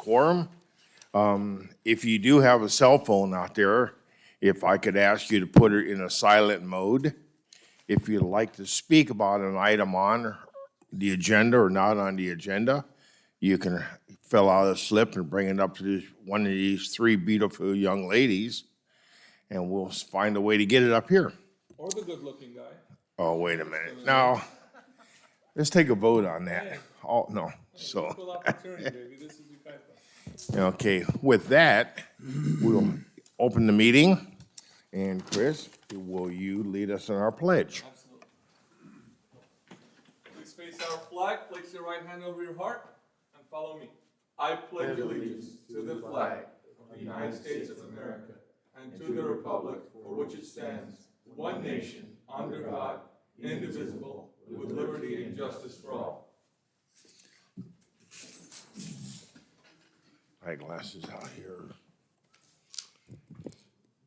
quorum. If you do have a cell phone out there, if I could ask you to put it in a silent mode. If you'd like to speak about an item on the agenda or not on the agenda, you can fill out a slip and bring it up to one of these three beautiful young ladies, and we'll find a way to get it up here. Or the good-looking guy. Oh, wait a minute. Now, let's take a vote on that. Oh, no, so. Equal opportunity, baby. This is Yucaipa. Okay, with that, we'll open the meeting. And Chris, will you lead us in our pledge? Absolutely. Please face our flag, place your right hand over your heart, and follow me. I pledge allegiance to the flag of the United States of America and to the republic for which it stands, one nation, under God, indivisible, with liberty and justice for all. Eyeglasses out here.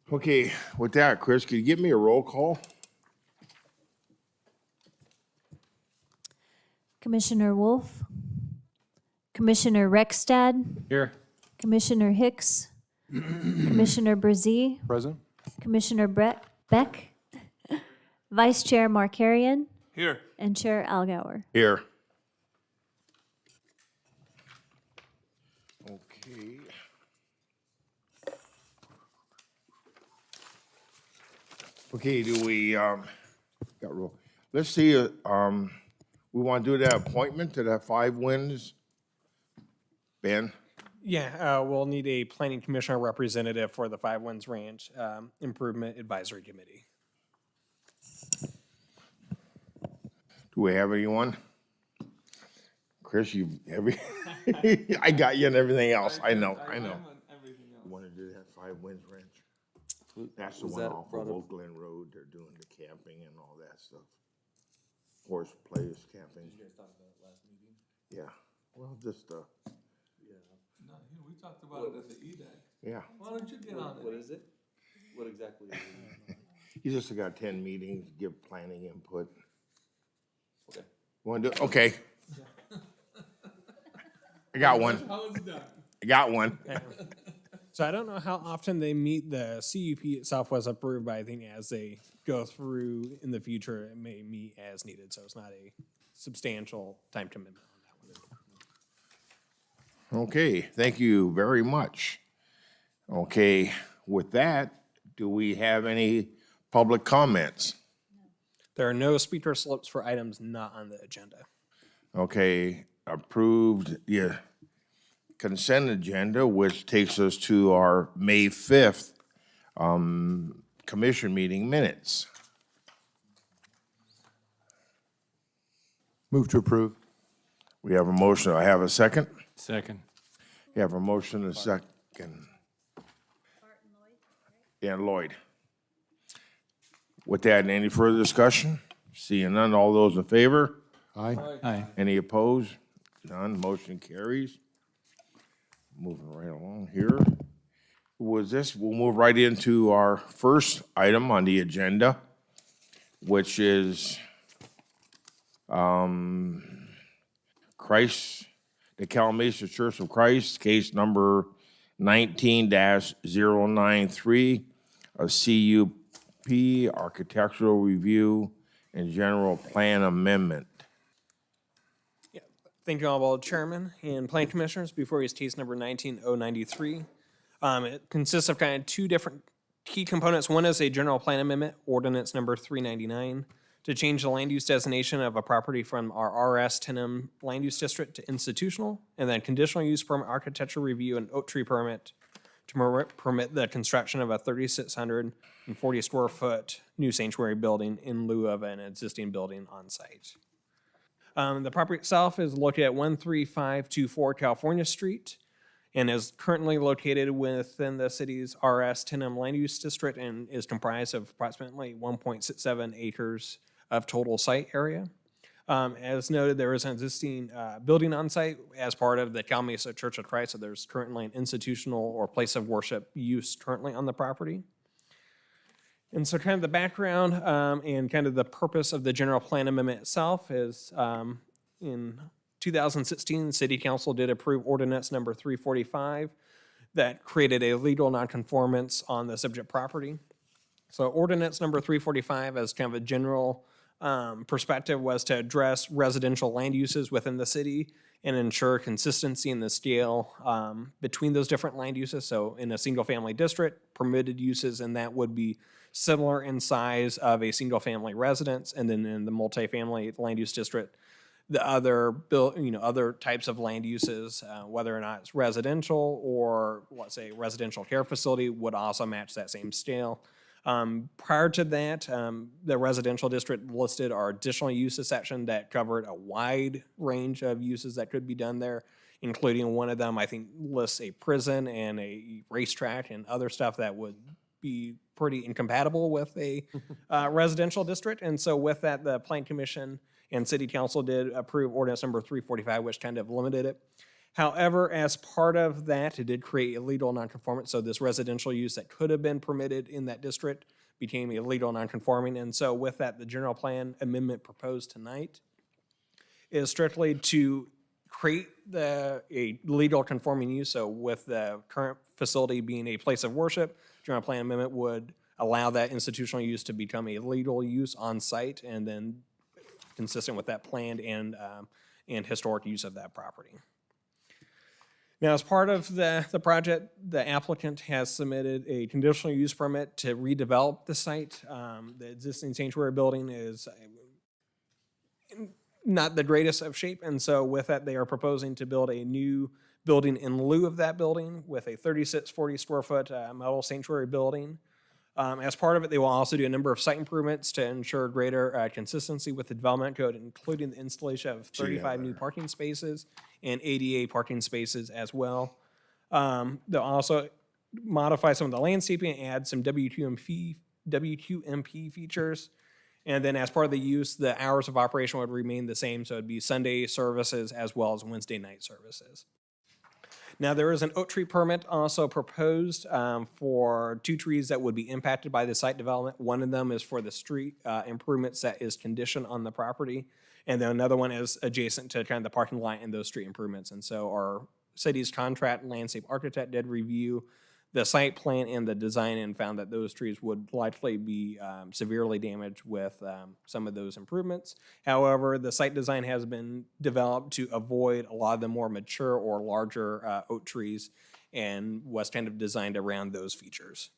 Okay, with that, Chris, could you give me a roll call? Commissioner Wolf, Commissioner Rekstad, Here. Commissioner Hicks, Commissioner Brzee, Present. Commissioner Beck, Vice Chair Markarian, Here. and Chair Algauer. Here. Okay. Okay, do we, let's see, we want to do that appointment to that 5 wins? Ben? Yeah, we'll need a planning commissioner representative for the Five Winds Ranch Improvement Advisory Committee. Do we have anyone? Chris, I got you and everything else. I know. Everything else. You want to do that 5 Winds Ranch? That's the Was one that off of brought up? Oak Glen Road. They're doing the camping and all that stuff. Horse place, camping. You guys talked about it last meeting? Yeah. Well, just, No, we talked about it at the EDAC. yeah. Why don't you get on What it? is it? What exactly is it? You just got 10 meetings, give planning input. Okay. Want to do, okay. I got one. How is it done? I got one. So I don't know how often they meet. The CUP itself was approved, but I think as they go through in the future, it may meet as needed. So it's not a substantial time commitment on that one. Okay, thank you very much. Okay, with that, do we have any public comments? There are no speaker slips for items not on the agenda. Okay, approved, yeah, consent agenda, which takes us to our May 5th commission meeting minutes. Move to approve. We have a motion, I have a second? Second. We have a motion and a second. And Lloyd. With that, any further discussion? Seeing none, all those in favor? Aye. Aye. Any opposed? None, motion carries. Moving right along here. With this, we'll move right into our first item on the agenda, which is Christ, the Calamasa Church of Christ, case number 19-093, a CUP architectural review and general plan amendment. Thank you, Honorable Chairman and Planning Commissioners. Before you is case number 19-093. It consists of kind of two different key components. One is a general plan amendment, ordinance number 399, to change the land use designation of a property from our RS Tenem land use district to institutional, and then conditional use permit, architectural review, and oak tree permit to permit the construction of a 3,640 square foot new sanctuary building in lieu of an existing building on site. The property itself is located at 13524 California Street and is currently located within the city's RS Tenem land use district and is comprised of approximately 1.67 acres of total site area. As noted, there is an existing building on site as part of the Calamasa Church of Christ, so there's currently an institutional or place of worship use currently on the property. And so kind of the background and kind of the purpose of the general plan amendment itself is in 2016, City Council did approve ordinance number 345 that created a legal nonconformance on the subject property. So ordinance number 345, as kind of a general perspective, was to address residential land uses within the city and ensure consistency in the scale between those different land uses. So in a single-family district, permitted uses in that would be similar in size of a single-family residence, and then in the multifamily land use district, the other other types of land uses, whether or not it's residential or let's say residential care facility, would also match that same scale. Prior to that, the residential district listed our additional uses section that covered a wide range of uses that could be done there, including one of them, I think, lists a prison and a racetrack and other stuff that would be pretty incompatible with a residential district. And so with that, the Plan Commission and City Council did approve ordinance number 345, which kind of limited it. However, as part of that, it did create illegal nonconformance. So this residential use that could have been permitted in that district became illegal nonconforming. And so with that, the general plan amendment proposed tonight is strictly to create a legal conforming use. So with the current facility being a place of worship, general plan amendment would allow that institutional use to become a legal use on site, and then consistent with that planned and historic use of that property. Now, as part of the project, the applicant has submitted a conditional use permit to redevelop the site. The existing sanctuary building is not the greatest of shape, and so with that, they are proposing to build a new building in lieu of that building with a 3640 square foot metal sanctuary building. As part of it, they will also do a number of site improvements to ensure greater consistency with the development code, including the installation of 35 new parking spaces and ADA parking spaces as well. They'll also modify some of the landscaping and add some WQMP features. And then as part of the use, the hours of operation would remain the same, so it'd be Sunday services as well as Wednesday night services. Now, there is an oak tree permit also proposed for 2 trees that would be impacted by the site development. One of them is for the street improvements that is conditioned on the property, and then another one is adjacent to kind of the parking lot and those street improvements. And so our city's contract landscape architect did review the site plan and the design and found that those trees would likely be severely damaged with some of those improvements. However, the site design has been developed to avoid a lot of the more mature or larger oak trees and was kind of designed around those features.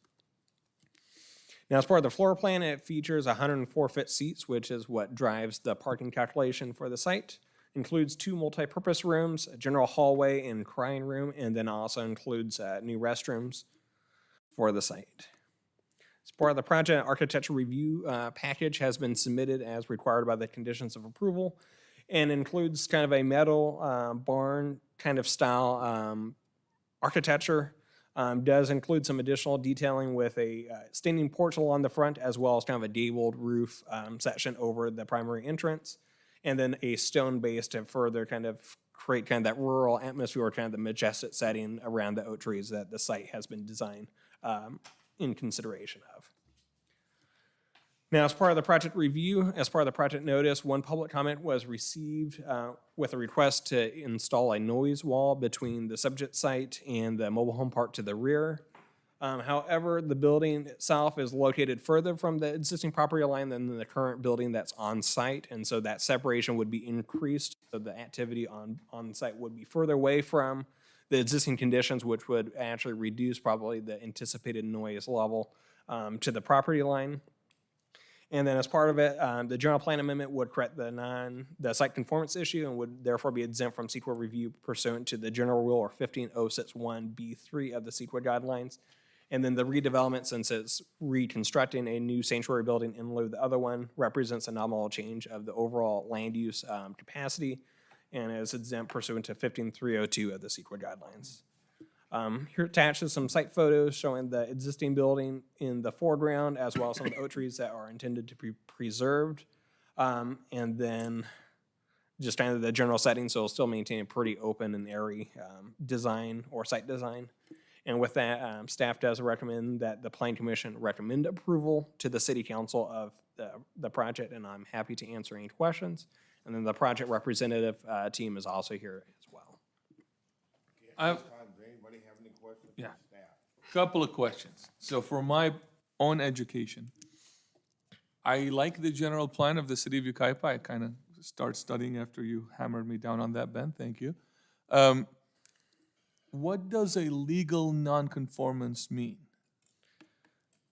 Now, as part of the floor plan, it features 104-foot seats, which is what drives the parking calculation for the site. Includes 2 multi-purpose rooms, a general hallway and crying room, and then also includes new restrooms for the site. As part of the project, architecture review package has been submitted as required by the conditions of approval, and includes kind of a metal barn kind of style architecture. Does include some additional detailing with a standing porch along the front, as well as kind of a gabled roof section over the primary entrance, and then a stone base to further kind of create kind of that rural atmosphere or kind of the majestic setting around the oak trees that the site has been designed in consideration of. Now, as part of the project review, as part of the project notice, one public comment was received with a request to install a noise wall between the subject site and the mobile home park to the rear. However, the building itself is located further from the existing property line than the current building that's on site, and so that separation would be increased. So the activity on site would be further away from the existing conditions, which would actually reduce probably the anticipated noise level to the property line. And then as part of it, the general plan amendment would correct the site conformance issue and would therefore be exempt from CEQA review pursuant to the general rule or 15061B3 of the CEQA guidelines. And then the redevelopment, since it's reconstructing a new sanctuary building in lieu of the other one, represents a nominal change of the overall land use capacity and is exempt pursuant to 15302 of the CEQA guidelines. Here attached is some site photos showing the existing building in the foreground, as well as some of the oak trees that are intended to be preserved. And then just kind of the general setting, so it'll still maintain a pretty open and airy design or site design. And with that, staff does recommend that the Plan Commission recommend approval to the City Council of the project, and I'm happy to answer any questions. And then the project representative team is also here as well. I have, Anybody have any questions? yeah, couple of questions. So for my own education, I like the general plan of the city of Yucaipa. I kind of start studying after you hammered me down on that, Ben. Thank you. What does a legal nonconformance mean?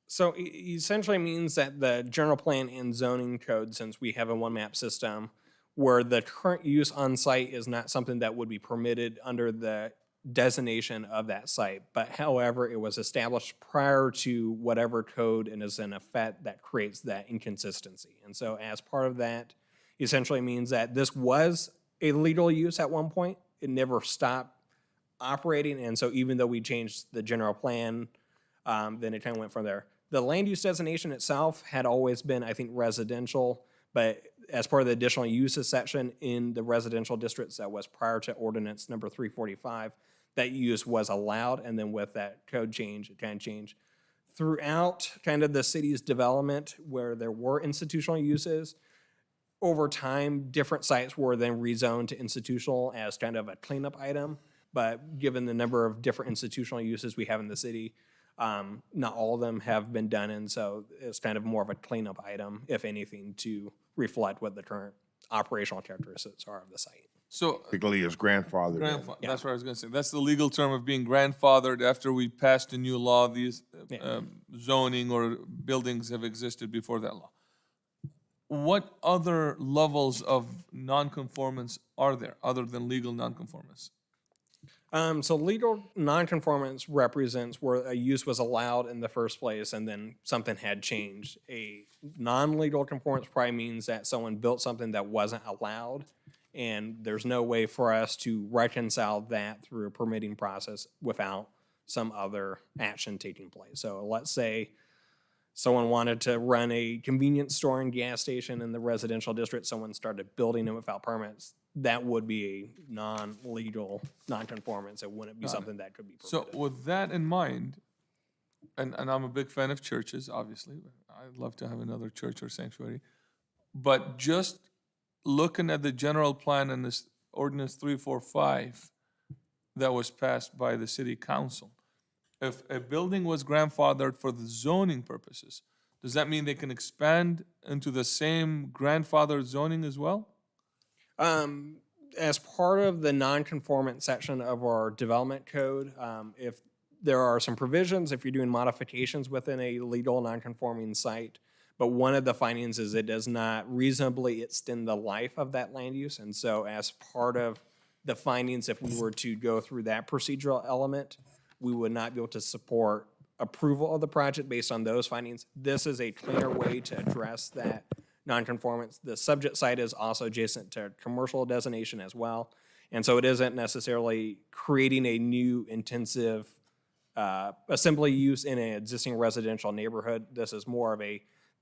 So essentially means that the general plan and zoning code, since we have a one map system, where the current use on site is not something that would be permitted under the designation of that site. But however, it was established prior to whatever code and is in effect that creates that inconsistency. And so as part of that, essentially means that this was a legal use at one point. It never stopped operating. And so even though we changed the general plan, then it kind of went from there. The land use designation itself had always been, I think, residential, but as part of the additional uses section in the residential districts that was prior to ordinance number 345, that use was allowed, and then with that code change, it kind of changed. Throughout kind of the city's development where there were institutional uses, over time, different sites were then rezoned to institutional as kind of a cleanup item. But given the number of different institutional uses we have in the city, not all of them have been done, and so it's kind of more of a cleanup item, if anything, to reflect what the current operational characteristics are of the site. So Typically, it's grandfathered in. that's what I was gonna say. That's the legal term of being grandfathered after we passed a new law. These zoning or buildings have existed before that law. What other levels of nonconformance are there other than legal nonconformance? So legal nonconformance represents where a use was allowed in the first place and then something had changed. A non-legal conformance probably means that someone built something that wasn't allowed, and there's no way for us to reconcile that through a permitting process without some other action taking place. So let's say someone wanted to run a convenience store and gas station in the residential district, someone started building them without permits. That would be a non-legal nonconformance. It wouldn't be something that could be permitted. So with that in mind, and I'm a big fan of churches, obviously. I'd love to have another church or sanctuary. But just looking at the general plan and this ordinance 345 that was passed by the city council, if a building was grandfathered for the zoning purposes, does that mean they can expand into the same grandfathered zoning as well? As part of the non-conformance section of our development code, if there are some provisions, if you're doing modifications within a legal non-conforming site, but one of the findings is it does not reasonably extend the life of that land use. And so as part of the findings, if we were to go through that procedural element, we would not be able to support approval of the project based on those findings. This is a cleaner way to address that nonconformance. The subject site is also adjacent to commercial designation as well. And so it isn't necessarily creating a new intensive assembly use in an existing residential neighborhood. This is more of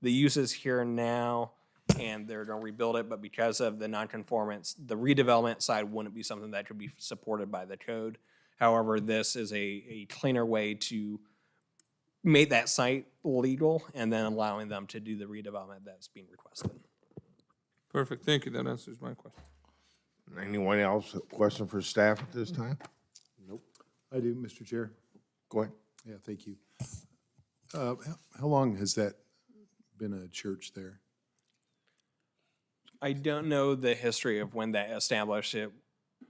the use is here now and they're gonna rebuild it, but because of the nonconformance, the redevelopment side wouldn't be something that could be supported by the code. However, this is a cleaner way to make that site legal and then allowing them to do the redevelopment that's being requested. Perfect, thank you, that answers my question. Anyone else, a question for staff at this time? I do, Mr. Chair. Go ahead. Yeah, thank you. How long has that been a church there? I don't know the history of when that established. It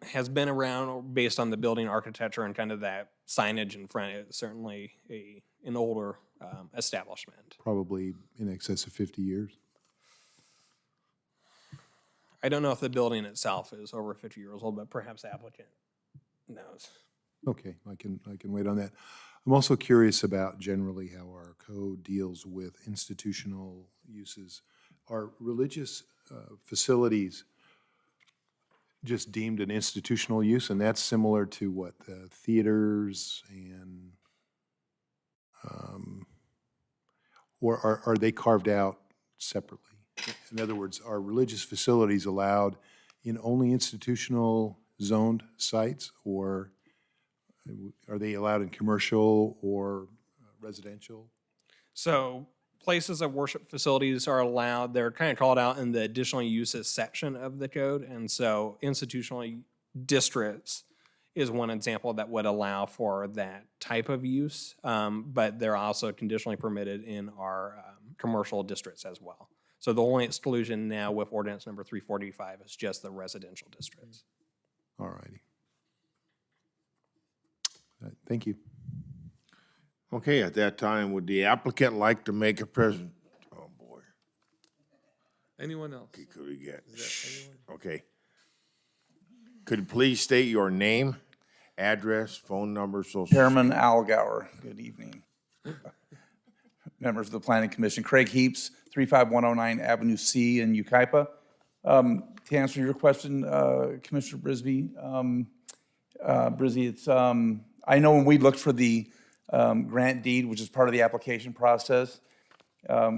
has been around based on the building architecture and kind of that signage in front. It's certainly an older establishment. Probably in excess of 50 years. I don't know if the building itself is over 50 years old, but perhaps the applicant knows. Okay, I can wait on that. I'm also curious about generally how our code deals with institutional uses. Are religious facilities just deemed an institutional use, and that's similar to what theaters and or are they carved out separately? In other words, are religious facilities allowed in only institutional zoned sites, or are they allowed in commercial or residential? So places of worship facilities are allowed, they're kind of called out in the additional uses section of the code. And so institutional districts is one example that would allow for that type of use. But they're also conditionally permitted in our commercial districts as well. So the only exclusion now with ordinance number 345 is just the residential districts. All righty. Thank you. Okay, at that time, would the applicant like to make a present? Oh, boy, Anyone else? could we get? Okay. Could you please state your name, address, phone number, social? Chairman Algauer, good evening. Members of the Planning Commission, Craig Heaps, 35109 Avenue C in Yucaipa. To answer your question, Commissioner Brisby, it's, I know when we looked for the grant deed, which is part of the application process,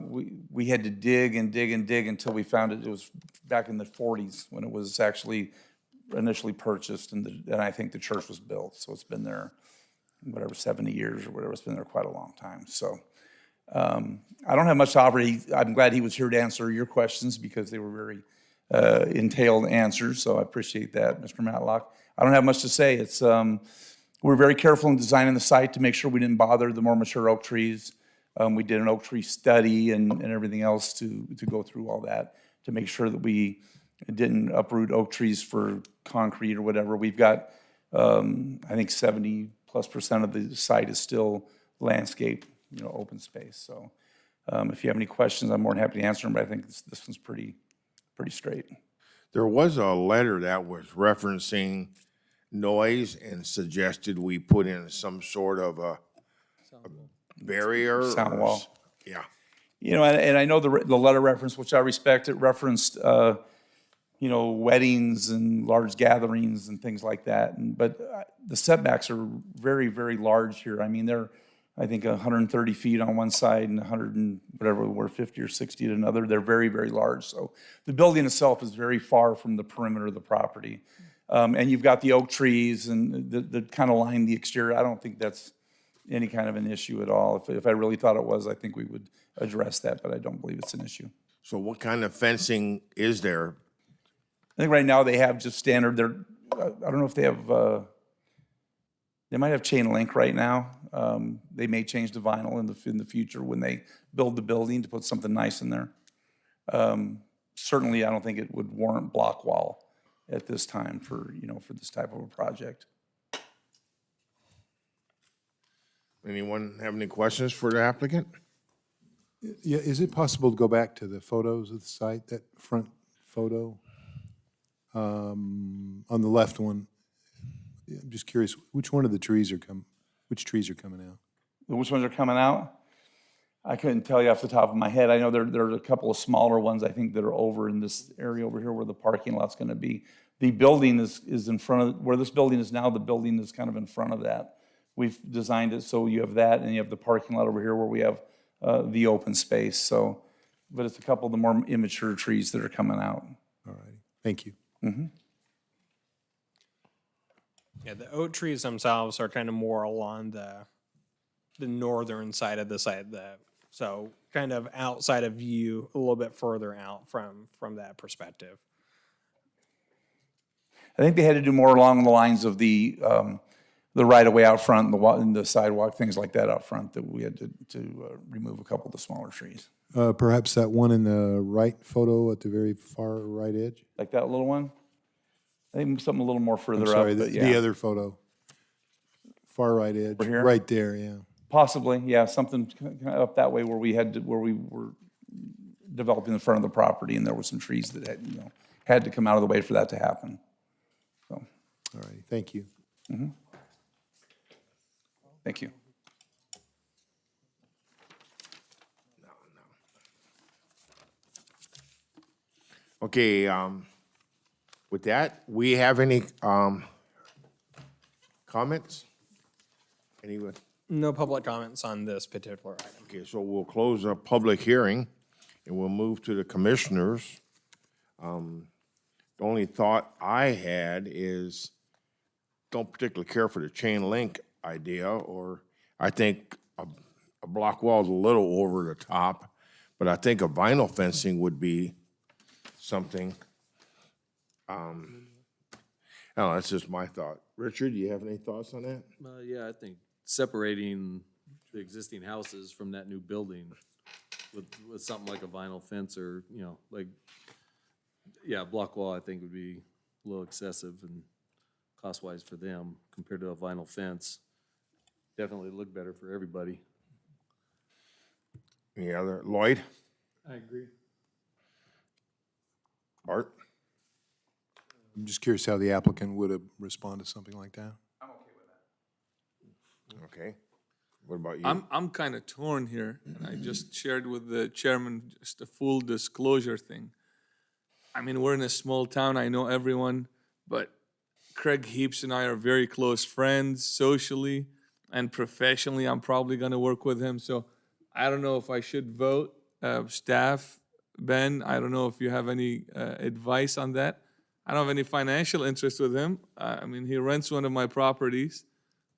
we had to dig and dig and dig until we found it. It was back in the 40s when it was actually initially purchased, and I think the church was built. So it's been there, whatever, 70 years or whatever. It's been there quite a long time. So I don't have much to offer. I'm glad he was here to answer your questions because they were very entailed answers. So I appreciate that, Mr. Matlock. I don't have much to say. It's we're very careful in designing the site to make sure we didn't bother the more mature oak trees. We did an oak tree study and everything else to go through all that to make sure that we didn't uproot oak trees for concrete or whatever. We've got, I think 70+% of the site is still landscape, open space. So if you have any questions, I'm more than happy to answer them, but I think this one's pretty straight. There was a letter that was referencing noise and suggested we put in some sort of a barrier. Sound wall. Yeah. And I know the letter reference, which I respect, it referenced, weddings and large gatherings and things like that. But the setbacks are very, very large here. I mean, they're, I think, 130 feet on one side and 100 and whatever, we're 50 or 60 at another. They're very, very large. So the building itself is very far from the perimeter of the property. And you've got the oak trees and that kind of line the exterior. I don't think that's any kind of an issue at all. If I really thought it was, I think we would address that, but I don't believe it's an issue. So what kind of fencing is there? I think right now they have just standard, I don't know if they have, they might have chain link right now. They may change to vinyl in the future when they build the building to put something nice in there. Certainly, I don't think it would warrant block wall at this time for this type of a project. Anyone have any questions for the applicant? Yeah, is it possible to go back to the photos of the site, that front photo? On the left one, I'm just curious, which trees are coming out? Which ones are coming out? I couldn't tell you off the top of my head. I know there are a couple of smaller ones, I think, that are over in this area over here where the parking lot's gonna be. The building is in front of, where this building is now, the building is kind of in front of that. We've designed it so you have that, and you have the parking lot over here where we have the open space. So, but it's a couple of the more immature trees that are coming out. All righty, thank you. Yeah, the oak trees themselves are kind of more along the northern side of the site, so kind of outside of view, a little bit further out from that perspective. I think they had to do more along the lines of the right-of-way out front, and the sidewalk, things like that out front, that we had to remove a couple of the smaller trees. Perhaps that one in the right photo at the very far right edge? Like that little one? I think something a little more further I'm sorry, up, but the yeah. other photo. Far right edge. Over here? Right there, yeah. Possibly, yeah, something kind of up that way where we were developing the front of the property, and there were some trees that had to come out of the way for that to happen. So, All righty, thank you. thank you. Okay, with that, we have any comments? Anyone? No public comments on this particular item. Okay, so we'll close a public hearing and we'll move to the commissioners. The only thought I had is, don't particularly care for the chain link idea, or I think a block wall is a little over the top, but I think a vinyl fencing would be something. I don't know, that's just my thought. Richard, do you have any thoughts on that? Yeah, I think separating the existing houses from that new building with something like a vinyl fence or, you know, like, yeah, block wall, I think would be a little excessive and cost-wise for them compared to a vinyl fence. Definitely look better for everybody. Any other, Lloyd, I agree. Bart? I'm just curious how the applicant would have responded to something like that. Okay. What about you? I'm kind of torn here, and I just shared with the chairman just a full disclosure thing. I mean, we're in a small town, I know everyone, but Craig Heaps and I are very close friends socially and professionally. I'm probably gonna work with him, so I don't know if I should vote. Staff, Ben, I don't know if you have any advice on that. I don't have any financial interest with him. I mean, he rents one of my properties,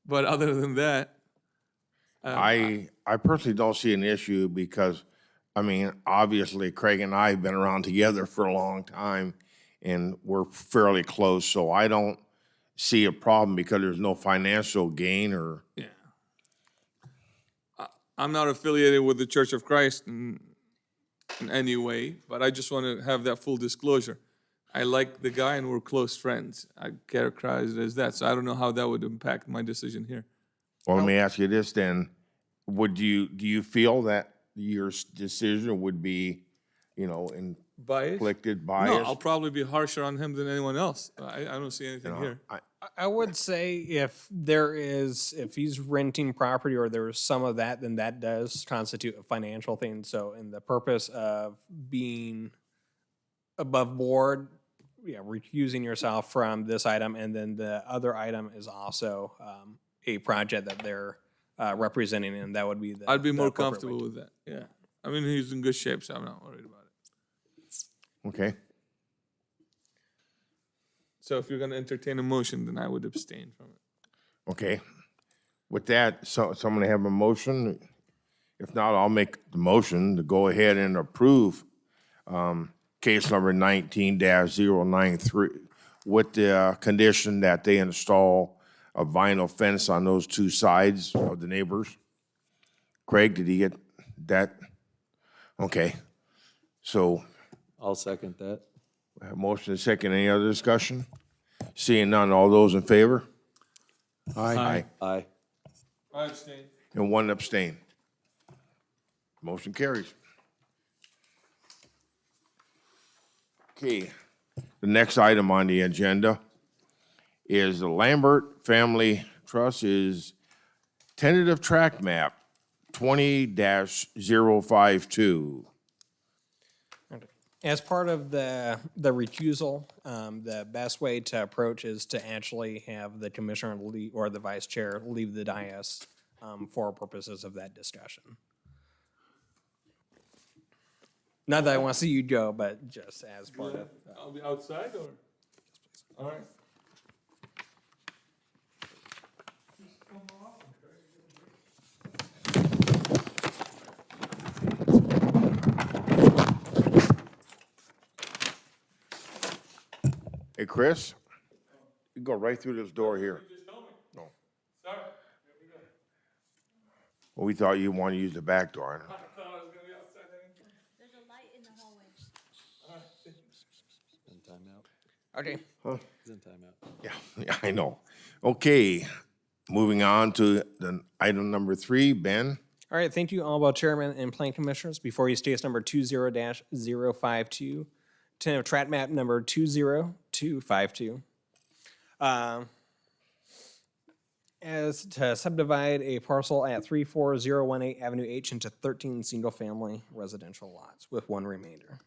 but other than that, I personally don't see an issue because, I mean, obviously Craig and I have been around together for a long time and we're fairly close, so I don't see a problem because there's no financial gain or, yeah. I'm not affiliated with the Church of Christ in any way, but I just want to have that full disclosure. I like the guy and we're close friends. I characterize it as that, so I don't know how that would impact my decision here. well, let me ask you this then. Do you feel that your decision would be, you know, Bias? inflicted No, bias? I'll probably be harsher on him than anyone else. I don't see anything here. I would say if he's renting property or there's some of that, then that does constitute a financial thing. So in the purpose of being above board, yeah, recusing yourself from this item, and then the other item is also a project that they're representing, and that would be the. I'd be the more appropriate way comfortable to- with that, yeah. I mean, he's in good shape, so I'm not worried about it. Okay. So if you're gonna entertain a motion, then I would abstain from it. Okay. With that, so someone have a motion? If not, I'll make the motion to go ahead and approve case number 19-093 with the condition that they install a vinyl fence on those two sides of the neighbors. Craig, did he get that? Okay. So, I'll second that. we have motion and second. Any other discussion? Seeing none, all those in favor? Aye. Aye. I abstain. And one abstain. Motion carries. Okay, the next item on the agenda is the Lambert Family Trust is tentative tract map 20-052. As part of the recusal, the best way to approach is to actually have the commissioner or the vice chair leave the dais for purposes of that discussion. Not that I want to see you go, but just as part of. I'll be outside or? All right. Hey, Chris, you go right through this door here. Just tell me. No. Sorry. Here we go. Well, we thought you wanted to use the back door. I thought I was gonna be outside anytime. There's a light in the hallway. In timeout. Okay. He's in timeout. Yeah, I know. Okay, moving on to the item number 3, Ben. All right, thank you, Honorable Chairman and Plan Commissioners. Before you case number 20-052, tentative tract map number 20252. As to subdivide a parcel at 34018 Avenue H into 13 single-family residential lots with one remainder.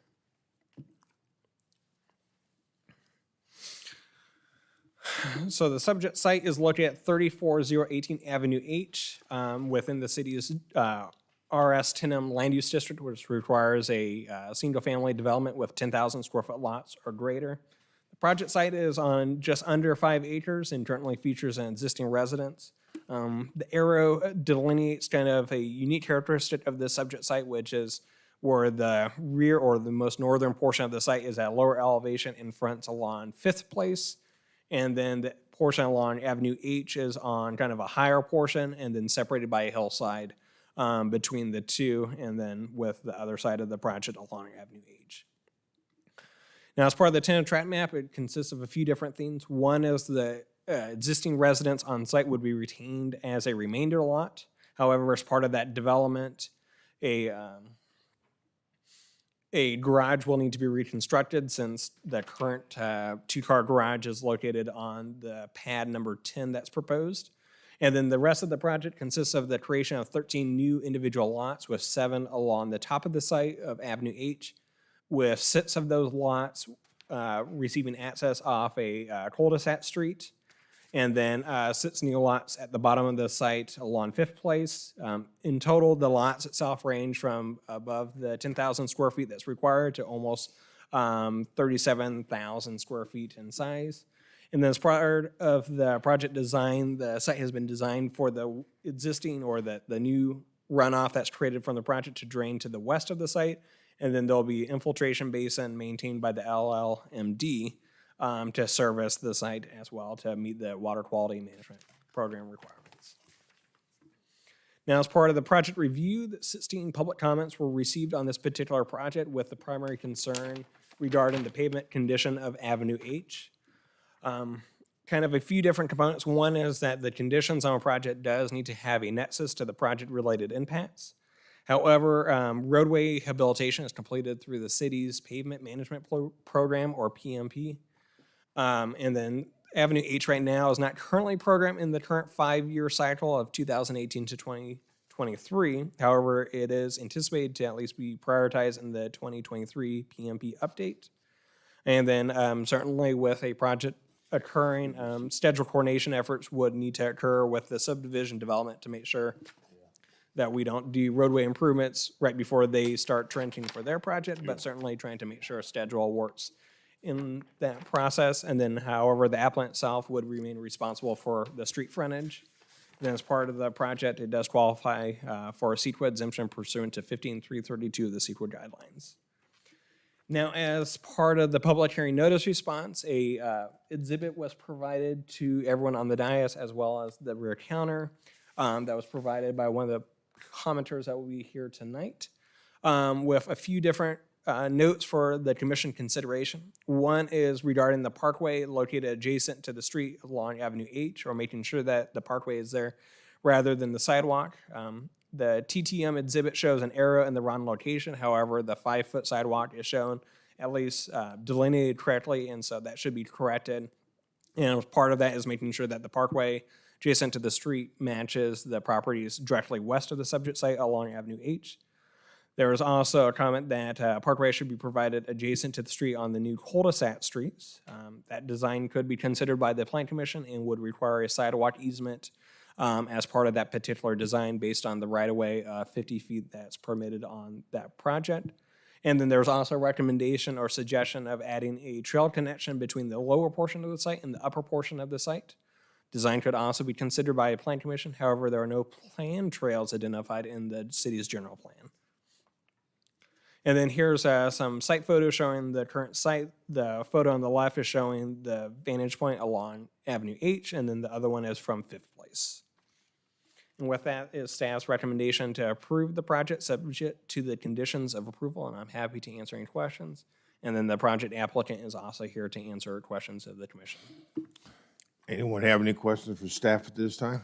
So the subject site is located at 34018 Avenue H within the city's RS Tenem Land Use District, which requires a single-family development with 10,000 square foot lots or greater. The project site is on just under 5 acres and currently features an existing residence. The arrow delineates kind of a unique characteristic of the subject site, which is where the rear or the most northern portion of the site is at lower elevation and fronts along 5th Place. And then the portion along Avenue H is on kind of a higher portion and then separated by a hillside between the two, and then with the other side of the project along Avenue H. Now, as part of the tentative tract map, it consists of a few different things. One is the existing residents on site would be retained as a remainder lot. However, as part of that development, a garage will need to be reconstructed since the current 2-car garage is located on the pad number 10 that's proposed. And then the rest of the project consists of the creation of 13 new individual lots with 7 along the top of the site of Avenue H, with 6 of those lots receiving access off a cul-de-sac street, and then 6 new lots at the bottom of the site along 5th Place. In total, the lots itself range from above the 10,000 square feet that's required to almost 37,000 square feet in size. And then as part of the project design, the site has been designed for the existing or the new runoff that's created from the project to drain to the west of the site. And then there'll be infiltration basin maintained by the LLMD to service the site as well to meet the water quality management program requirements. Now, as part of the project review, 16 public comments were received on this particular project, with the primary concern regarding the pavement condition of Avenue H. Kind of a few different components. One is that the conditions on a project does need to have a nexus to the project-related impacts. However, roadway rehabilitation is completed through the city's pavement management program, or PMP. And then Avenue H right now is not currently programmed in the current 5-year cycle of 2018 to 2023. However, it is anticipated to at least be prioritized in the 2023 PMP update. And then certainly with a project occurring, schedule coordination efforts would need to occur with the subdivision development to make sure that we don't do roadway improvements right before they start trenching for their project, but certainly trying to make sure a schedule works in that process. And then, however, the applicant itself would remain responsible for the street frontage. And then as part of the project, it does qualify for a CEQA exemption pursuant to 15.332 of the CEQA guidelines. Now, as part of the public hearing notice response, a exhibit was provided to everyone on the dais, as well as the rear counter that was provided by one of the commenters that will be here tonight, with a few different notes for the commission consideration. One is regarding the parkway located adjacent to the street along Avenue H, or making sure that the parkway is there rather than the sidewalk. The TTM exhibit shows an arrow in the wrong location. However, the 5-foot sidewalk is shown at least delineated correctly, and so that should be corrected. And part of that is making sure that the parkway adjacent to the street matches the properties directly west of the subject site along Avenue H. There is also a comment that parkway should be provided adjacent to the street on the new cul-de-sac streets. That design could be considered by the Plan Commission and would require a sidewalk easement as part of that particular design based on the right-of-way 50 feet that's permitted on that project. And then there's also a recommendation or suggestion of adding a trail connection between the lower portion of the site and the upper portion of the site. Design could also be considered by a Plan Commission. However, there are no planned trails identified in the city's general plan. And then here's some site photos showing the current site. The photo on the left is showing the vantage point along Avenue H, and then the other one is from 5th Place. And with that is staff's recommendation to approve the project subject to the conditions of approval, and I'm happy to answer any questions. And then the project applicant is also here to answer questions of the commission. Anyone have any questions for staff at this time?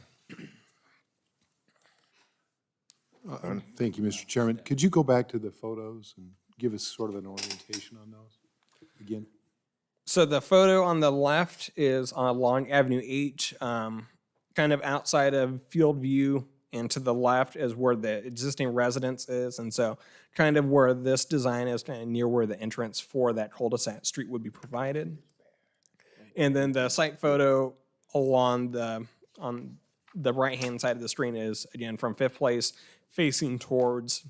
Thank you, Mr. Chairman. Could you go back to the photos and give us sort of an orientation on those again? So the photo on the left is along Avenue H, kind of outside of field view, and to the left is where the existing residence is. And so kind of where this design is, kind of near where the entrance for that cul-de-sac street would be provided. And then the site photo along on the right-hand side of the screen is, again, from 5th Place, facing towards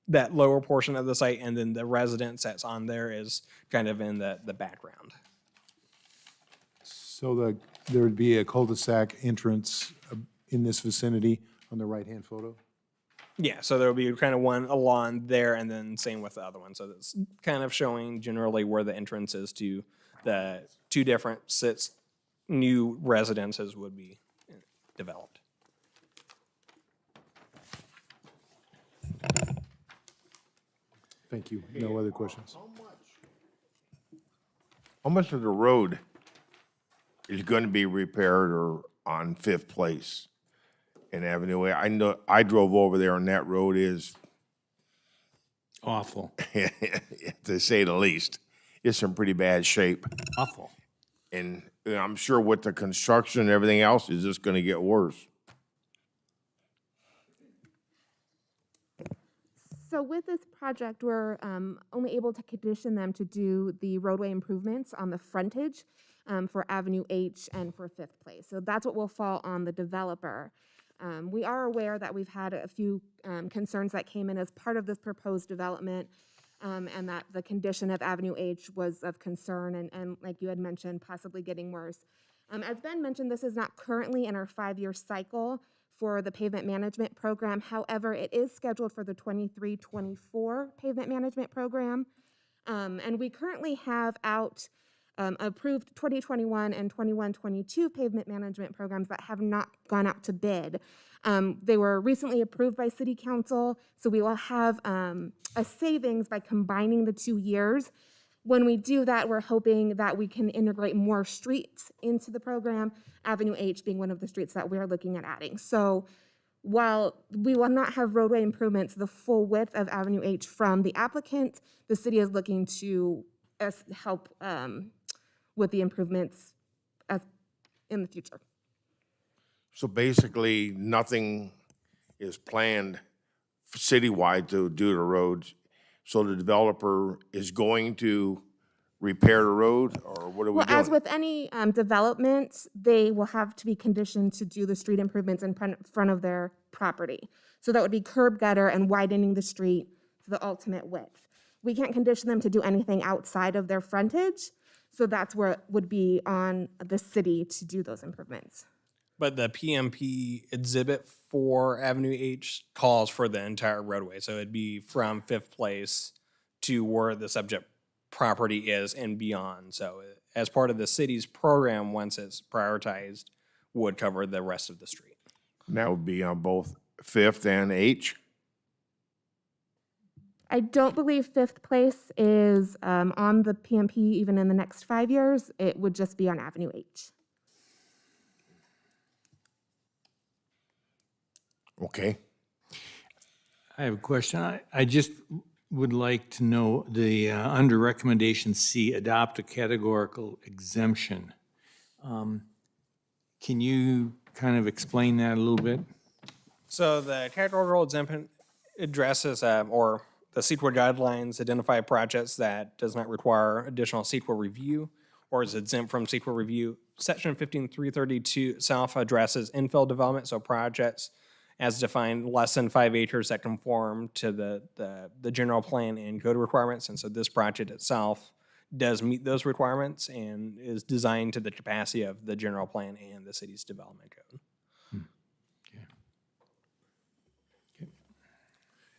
that lower portion of the site, and then the residence that's on there is kind of in the background. So there would be a cul-de-sac entrance in this vicinity on the right-hand photo? Yeah, so there'll be kind of one along there and then same with the other one. So that's kind of showing generally where the entrance is to the two different new residences would be developed. Thank you. No other questions? How much of the road is going to be repaired or on Fifth Place and Avenue A? I know, I drove over there and that road is, Awful, to say the least, it's in pretty bad shape. awful. And I'm sure with the construction and everything else, it's just gonna get worse. So with this project, we're only able to condition them to do the roadway improvements on the frontage for Avenue H and for Fifth Place. So that's what will fall on the developer. We are aware that we've had a few concerns that came in as part of this proposed development, and that the condition of Avenue H was of concern, and like you had mentioned, possibly getting worse. As Ben mentioned, this is not currently in our 5-year cycle for the pavement management program. However, it is scheduled for the 23-24 pavement management program. And we currently have out approved 2021 and 21-22 pavement management programs that have not gone out to bid. They were recently approved by City Council, so we will have a savings by combining the 2 years. When we do that, we're hoping that we can integrate more streets into the program, Avenue H being one of the streets that we're looking at adding. So while we will not have roadway improvements the full width of Avenue H from the applicant, the city is looking to help with the improvements in the future. So basically, nothing is planned citywide to do the roads. So the developer is going to repair the road, or what are we Well, doing? as with any development, they will have to be conditioned to do the street improvements in front of their property. So that would be curb gutter and widening the street to the ultimate width. We can't condition them to do anything outside of their frontage, so that's where it would be on the city to do those improvements. But the PMP exhibit for Avenue H calls for the entire roadway. So it'd be from Fifth Place to where the subject property is and beyond. So as part of the city's program, once it's prioritized, would cover the rest of the street. And that would be on both Fifth and H? I don't believe Fifth Place is on the PMP even in the next 5 years. It would just be on Avenue H. Okay. I have a question. I just would like to know under recommendation C, adopt a categorical exemption. Can you kind of explain that a little bit? So the categorical exemption addresses, or the CEQA guidelines identify projects that does not require additional CEQA review or is exempt from CEQA review. Section 15332 itself addresses infill development, so projects as defined less than 5 acres that conform to the general plan and code requirements. And so this project itself does meet those requirements and is designed to the capacity of the general plan and the city's development code.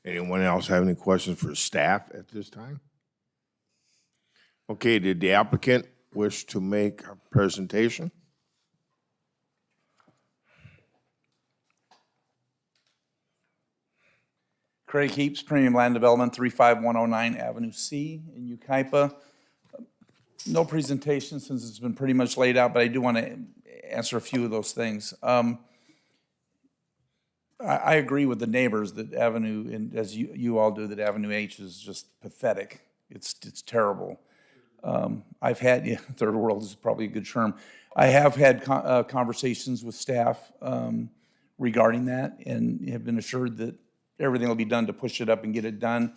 Anyone else have any questions for staff at this time? Okay, did the applicant wish to make a presentation? Craig Heaps, Premium Land Development, 35109 Avenue C in Yucaipa. No presentation since it's been pretty much laid out, but I do want to answer a few of those things. I agree with the neighbors that Avenue, and as you all do, that Avenue H is just pathetic. It's terrible. I've had, yeah, third world is probably a good term. I have had conversations with staff regarding that and have been assured that everything will be done to push it up and get it done.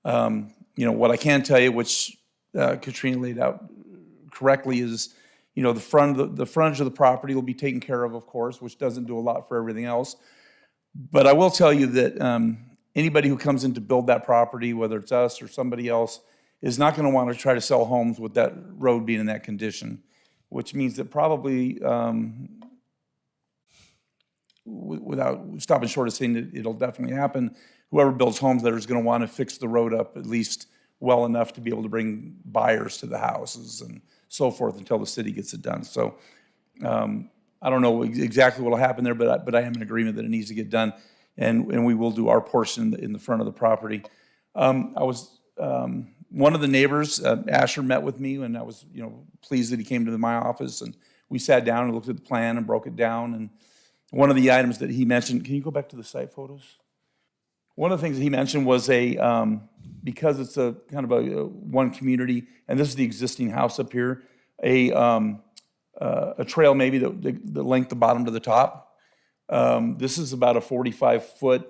You know, what I can tell you, which Katrina laid out correctly, is, you know, the frontage of the property will be taken care of course, which doesn't do a lot for everything else. But I will tell you that anybody who comes in to build that property, whether it's us or somebody else, is not going to want to try to sell homes with that road being in that condition, which means that probably without stopping short of saying that it'll definitely happen, whoever builds homes there is going to want to fix the road up at least well enough to be able to bring buyers to the houses and so forth until the city gets it done. So I don't know exactly what will happen there, but I am in agreement that it needs to get done, and we will do our portion in the front of the property. One of the neighbors, Asher, met with me, and I was, pleased that he came to my office, and we sat down and looked at the plan and broke it down. And one of the items that he mentioned, can you go back to the site photos? One of the things that he mentioned was because it's a kind of a one community, and this is the existing house up here, a trail maybe that linked the bottom to the top. This is about a 45-foot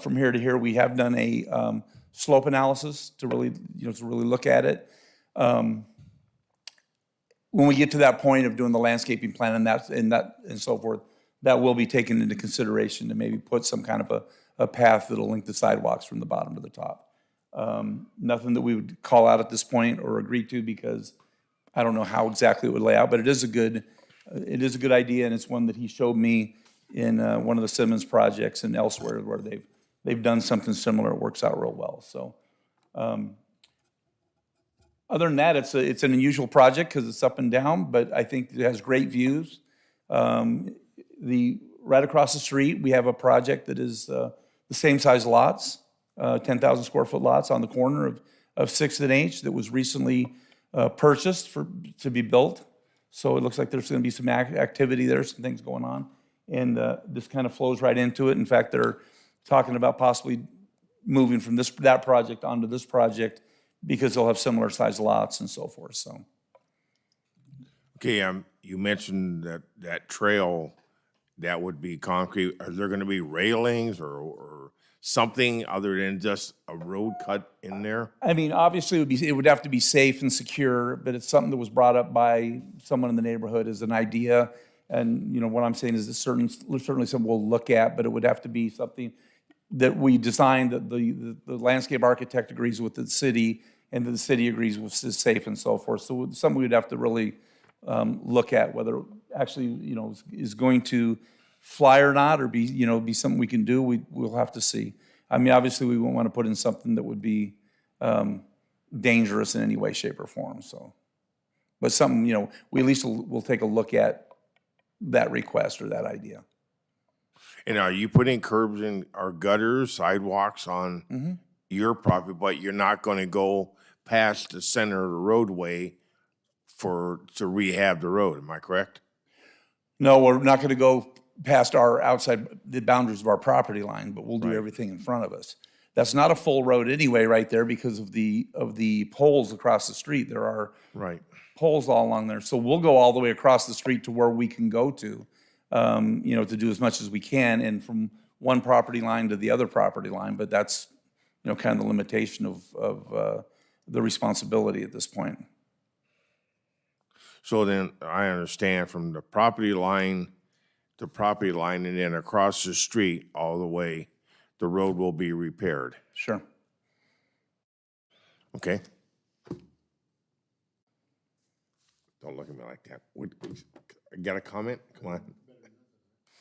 from here to here. We have done a slope analysis to really look at it. When we get to that point of doing the landscaping plan and so forth, that will be taken into consideration to maybe put some kind of a path that'll link the sidewalks from the bottom to the top. Nothing that we would call out at this point or agree to, because I don't know how exactly it would lay out, but it is a good idea, and it's one that he showed me in one of the Simmons projects and elsewhere where they've done something similar. It works out real well. So other than that, it's an unusual project because it's up and down, but I think it has great views. Right across the street, we have a project that is the same size lots, 10,000 square foot lots on the corner of 6th and H that was recently purchased to be built. So it looks like there's going to be some activity there, some things going on. And this kind of flows right into it. In fact, they're talking about possibly moving from that project onto this project because they'll have similar sized lots and so forth. So. Okay, you mentioned that trail, that would be concrete. Are there gonna be railings or something other than just a road cut in there? I mean, obviously it would have to be safe and secure, but it's something that was brought up by someone in the neighborhood as an idea. And, what I'm saying is certainly something we'll look at, but it would have to be something that we designed, that the landscape architect agrees with the city, and that the city agrees with is safe and so forth. So something we'd have to really look at whether actually, is going to fly or not, or be something we can do. We'll have to see. I mean, obviously, we won't want to put in something that would be dangerous in any way, shape, or form. So, but something, we at least will take a look at that request or that idea. And are you putting curbs in or gutters, sidewalks on your property, but you're not gonna go past the center of the roadway to rehab the road, am I correct? No, we're not going to go past the boundaries of our property line, but we'll do Right. everything in front of us. That's not a full road anyway, right there, because of the poles across the street. There are Right. poles all along there, so we'll go all the way across the street to where we can go to do as much as we can, and from one property line to the other property line. But that's kind of the limitation of the responsibility at this point. So then I understand from the property line to property line and then across the street all the way, the road will be repaired. Sure. Okay? Don't look at me like that. Got a comment? Come on.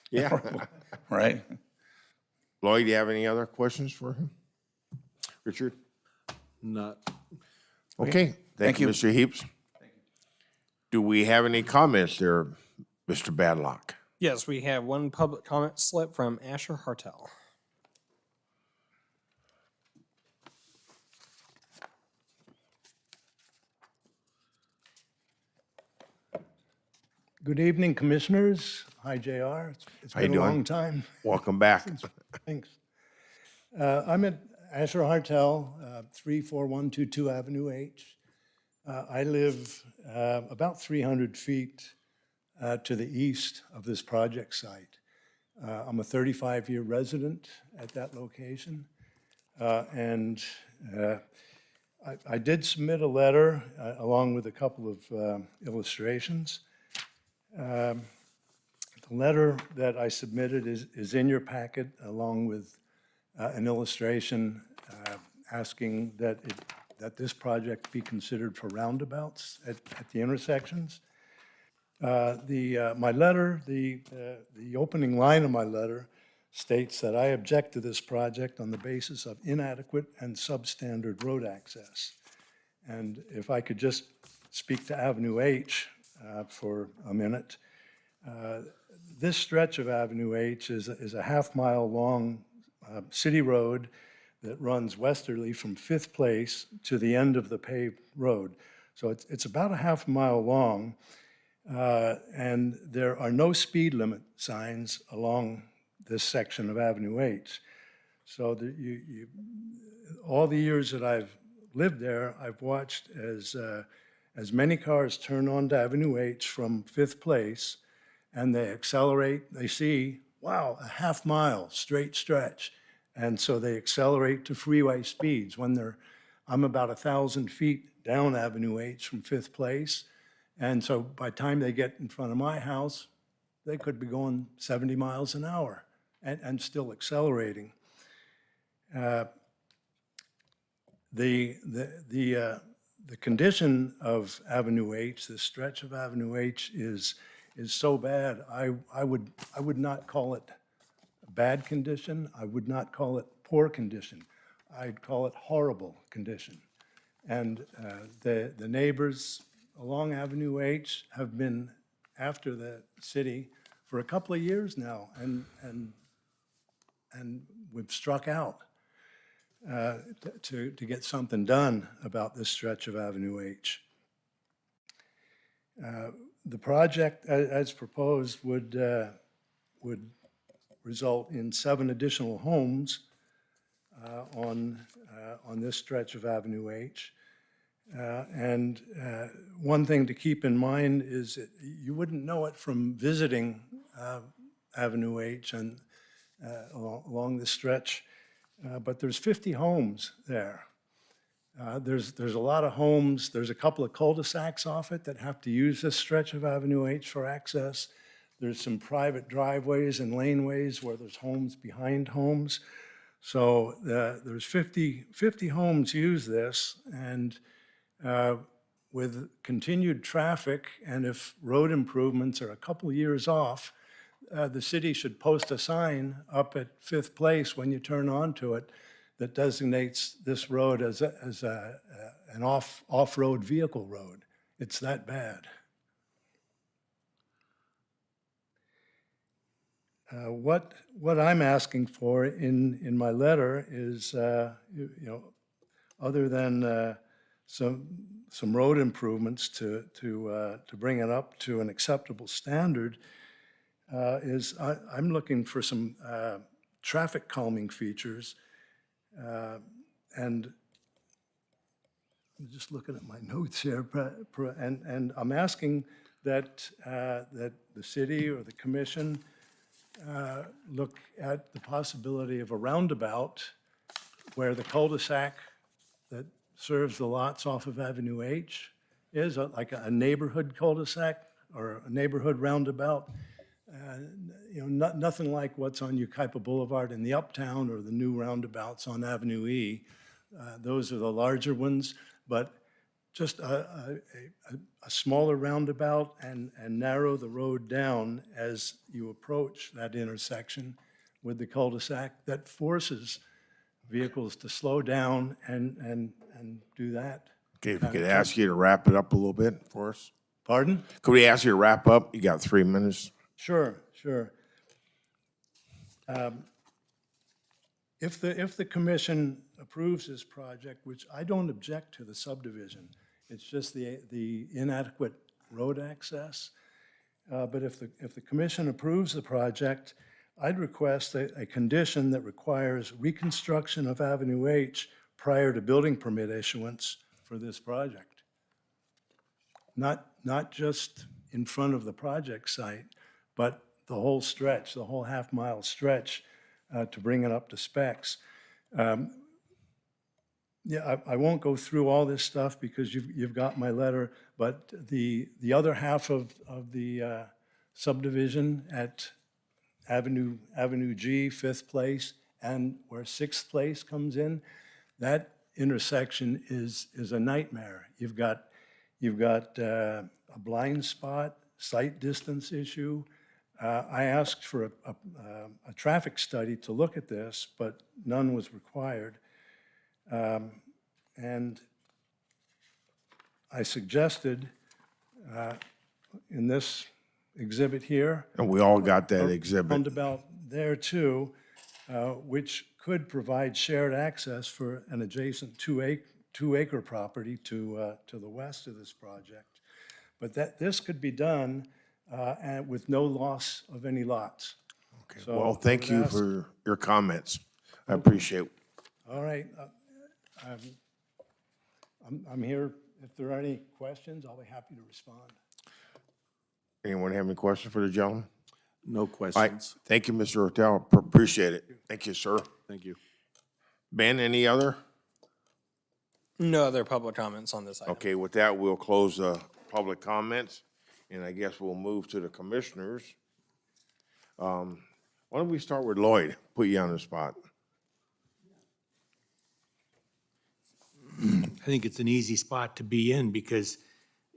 Yeah. Right. Lloyd, do you have any other questions for him? Richard? Not, Okay, thank you, Mr. Heaps. Do we have any comments there, Mr. Badlock? Yes, we have one public comment slip from Asher Hartel. Good evening, Commissioners. Hi, JR. It's How you been a doing? long time. Welcome back. Thanks. I'm at Asher Hartel, 34122 Avenue H. I live about 300 feet to the east of this project site. I'm a 35-year resident at that location. And I did submit a letter along with a couple of illustrations. The letter that I submitted is in your packet, along with an illustration asking that this project be considered for roundabouts at the intersections. My letter, the opening line of my letter states that I object to this project on the basis of inadequate and substandard road access. And if I could just speak to Avenue H for a minute. This stretch of Avenue H is a half-mile-long city road that runs westerly from Fifth Place to the end of the paved road. So it's about a half mile long, and there are no speed limit signs along this section of Avenue H. So all the years that I've lived there, I've watched as many cars turn onto Avenue H from Fifth Place, and they accelerate, they see, wow, a half mile straight stretch. And so they accelerate to freeway speeds. I'm about 1,000 feet down Avenue H from Fifth Place. And so by the time they get in front of my house, they could be going 70 miles an hour and still accelerating. The condition of Avenue H, this stretch of Avenue H is so bad, I would not call it bad condition. I would not call it poor condition. I'd call it horrible condition. And the neighbors along Avenue H have been after the city for a couple of years now, and we've struck out to get something done about this stretch of Avenue H. The project, as proposed, would result in 7 additional homes on this stretch of Avenue H. And one thing to keep in mind is that you wouldn't know it from visiting Avenue H and along this stretch, but there's 50 homes there. There's a lot of homes. There's a couple of cul-de-sacs off it that have to use this stretch of Avenue H for access. There's some private driveways and laneways where there's homes behind homes. So there's 50 homes use this, and with continued traffic, and if road improvements are a couple years off, the city should post a sign up at Fifth Place when you turn onto it that designates this road as an off-road vehicle road. It's that bad. What I'm asking for in my letter is, other than some road improvements to bring it up to an acceptable standard, is I'm looking for some traffic calming features, and I'm just looking at my notes here, and I'm asking that the city or the commission look at the possibility of a roundabout where the cul-de-sac that serves the lots off of Avenue H is like a neighborhood cul-de-sac or a neighborhood roundabout. Nothing like what's on Yucaipa Boulevard in the Uptown or the new roundabouts on Avenue E. Those are the larger ones, but just a smaller roundabout and narrow the road down as you approach that intersection with the cul-de-sac that forces vehicles to slow down and do that. Okay, if we could ask you to wrap it up a little bit for us. Pardon? Could we ask you to wrap up? You got 3 minutes. Sure. If the commission approves this project, which I don't object to the subdivision, it's just the inadequate road access. But if the commission approves the project, I'd request a condition that requires reconstruction of Avenue H prior to building permit issuance for this project. Not just in front of the project site, but the whole stretch, the whole half-mile stretch, to bring it up to specs. Yeah, I won't go through all this stuff because you've got my letter, but the other half of the subdivision at Avenue G, Fifth Place, and where Sixth Place comes in, that intersection is a nightmare. You've got a blind spot sight distance issue. I asked for a traffic study to look at this, but none was required. And I suggested in this exhibit here, And we all got that exhibit. roundabout there too, which could provide shared access for an adjacent two-acre property to the west of this project. But this could be done and with no loss of any lots. Okay. So Well, I thank would you ask- for your comments. I appreciate it. All right. I'm here. If there are any questions, I'll be happy to respond. Anyone have any questions for the gentleman? No All right, questions. thank you, Mr. Ortel. Appreciate it. Thank you, sir. Thank you. Ben, any other? No other public comments on this item. Okay, with that, we'll close public comments, and I guess we'll move to the commissioners. Why don't we start with Lloyd? Put you on the spot. I think it's an easy spot to be in because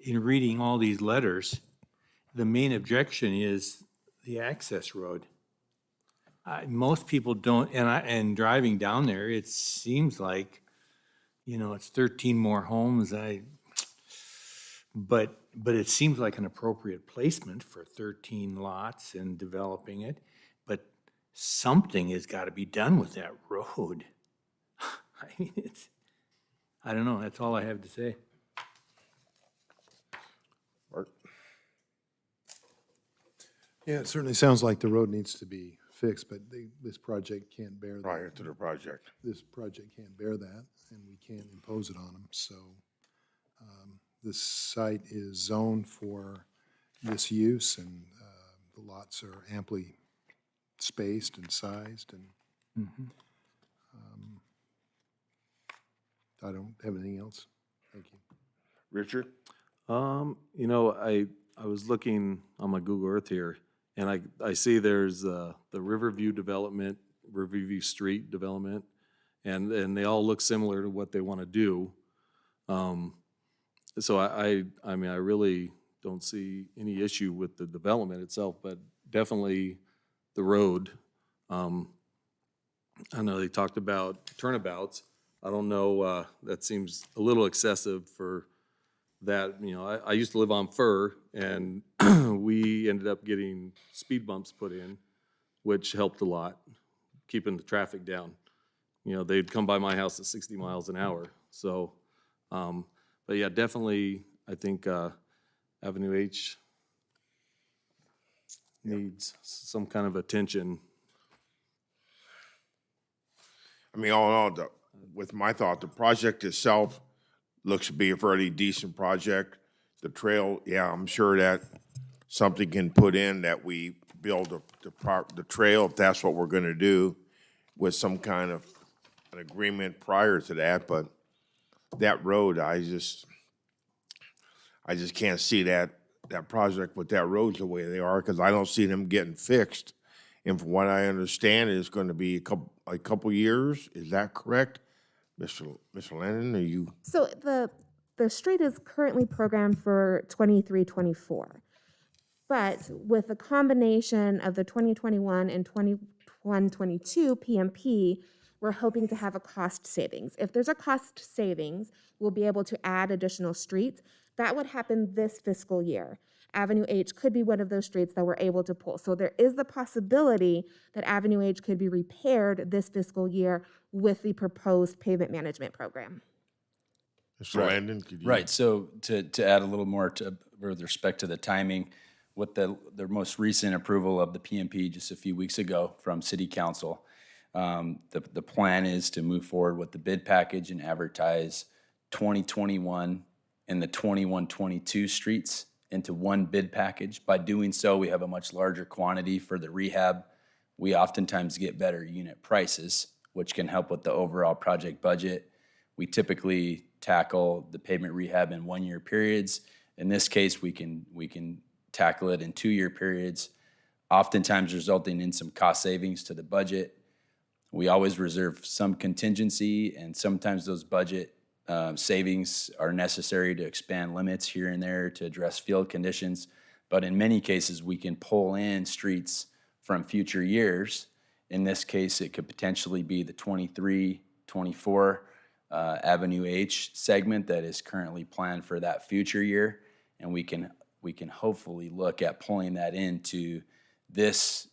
in reading all these letters, the main objection is the access road. Most people don't, and driving down there, it seems like, it's 13 more homes. But it seems like an appropriate placement for 13 lots and developing it. But something has got to be done with that road. I mean, I don't know, that's all I have to say. Art? Yeah, it certainly sounds like the road needs to be fixed, but this project can't bear that. Prior to the project. This project can't bear that, and we can't impose it on them, so this site is zoned for this use, and the lots are amply spaced and sized, and I don't have anything else. Thank you. Richard? I was looking on my Google Earth here, and I see there's the Riverview development, Riverview Street development, and they all look similar to what they want to do. So I mean, I really don't see any issue with the development itself, but definitely the road. I know they talked about turnabouts. I don't know, that seems a little excessive for that. I used to live on Fur, and we ended up getting speed bumps put in, which helped a lot, keeping the traffic down. They'd come by my house at 60 miles an hour. So, but yeah, definitely, I think Avenue H needs some kind of attention. I mean, all in all, with my thought, the project itself looks to be a fairly decent project. The trail, yeah, I'm sure that something can put in that we build the trail, if that's what we're gonna do, with some kind of an agreement prior to that, but that road, I just can't see that project with that road the way they are, because I don't see them getting fixed. And from what I understand, it's gonna be a couple years. Is that correct? Mr. Lennon, are you? So the street is currently programmed for 23-24. But with the combination of the 2021 and 21-22 PMP, we're hoping to have a cost savings. If there's a cost savings, we'll be able to add additional streets. That would happen this fiscal year. Avenue H could be one of those streets that we're able to pull. So there is the possibility that Avenue H could be repaired this fiscal year with the proposed pavement management program. Mr. Landon, could you? Right, so to add a little more with respect to the timing, with the most recent approval of the PMP just a few weeks ago from City Council, the plan is to move forward with the bid package and advertise 2021 and the 21-22 streets into one bid package. By doing so, we have a much larger quantity for the rehab. We oftentimes get better unit prices, which can help with the overall project budget. We typically tackle the pavement rehab in 1-year periods. In this case, we can tackle it in 2-year periods, oftentimes resulting in some cost savings to the budget. We always reserve some contingency, and sometimes those budget savings are necessary to expand limits here and there to address field conditions. But in many cases, we can pull in streets from future years. In this case, it could potentially be the 23, 24 Avenue H segment that is currently planned for that future year. And we can hopefully look at pulling that into this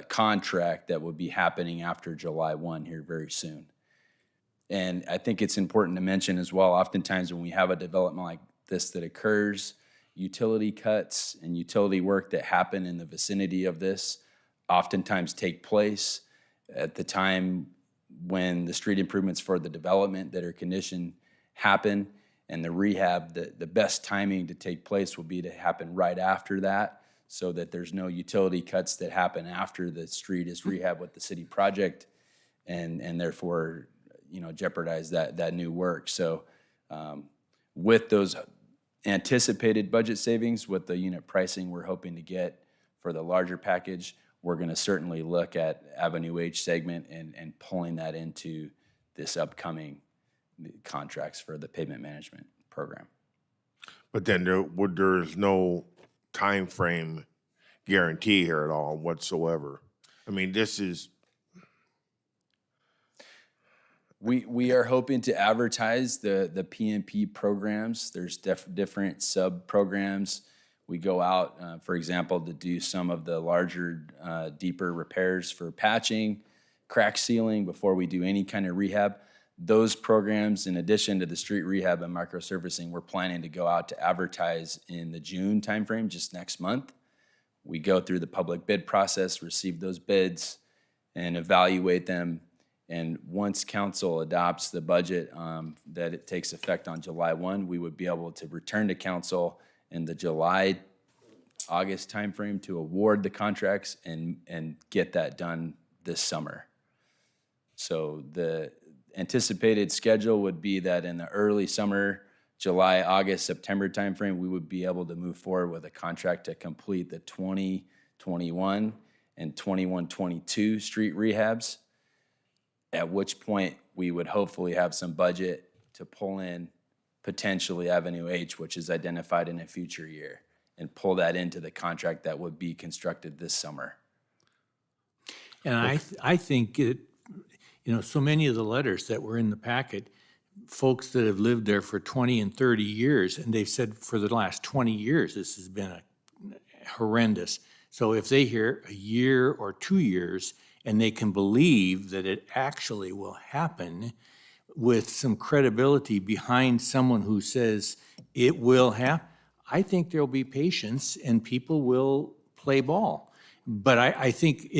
contract that would be happening after July 1 here very soon. And I think it's important to mention as well, oftentimes when we have a development like this that occurs, utility cuts and utility work that happen in the vicinity of this oftentimes take place at the time when the street improvements for the development that are conditioned happen, and the rehab, the best timing to take place will be to happen right after that, so that there's no utility cuts that happen after the street is rehabbed with the city project, and therefore, jeopardize that new work. So with those anticipated budget savings, with the unit pricing we're hoping to get for the larger package, we're going to certainly look at Avenue H segment and pulling that into this upcoming contracts for the pavement management program. But then there's no time frame guarantee here at all whatsoever. I mean, this is, We are hoping to advertise the PMP programs. There's different sub-programs. We go out, for example, to do some of the larger, deeper repairs for patching, crack sealing before we do any kind of rehab. Those programs, in addition to the street rehab and microsurfacing, we're planning to go out to advertise in the June timeframe, just next month. We go through the public bid process, receive those bids, and evaluate them. And once council adopts the budget that it takes effect on July 1, we would be able to return to council in the July-August timeframe to award the contracts and get that done this summer. So the anticipated schedule would be that in the early summer, July, August, September timeframe, we would be able to move forward with a contract to complete the 2021 and 21-22 street rehabs, at which point we would hopefully have some budget to pull in potentially Avenue H, which is identified in a future year, and pull that into the contract that would be constructed this summer. And I think so many of the letters that were in the packet, folks that have lived there for 20 and 30 years, and they've said for the last 20 years, this has been horrendous. So if they hear a year or 2 years, and they can believe that it actually will happen with some credibility behind someone who says it will happen, I think there'll be patience and people will play ball. But I think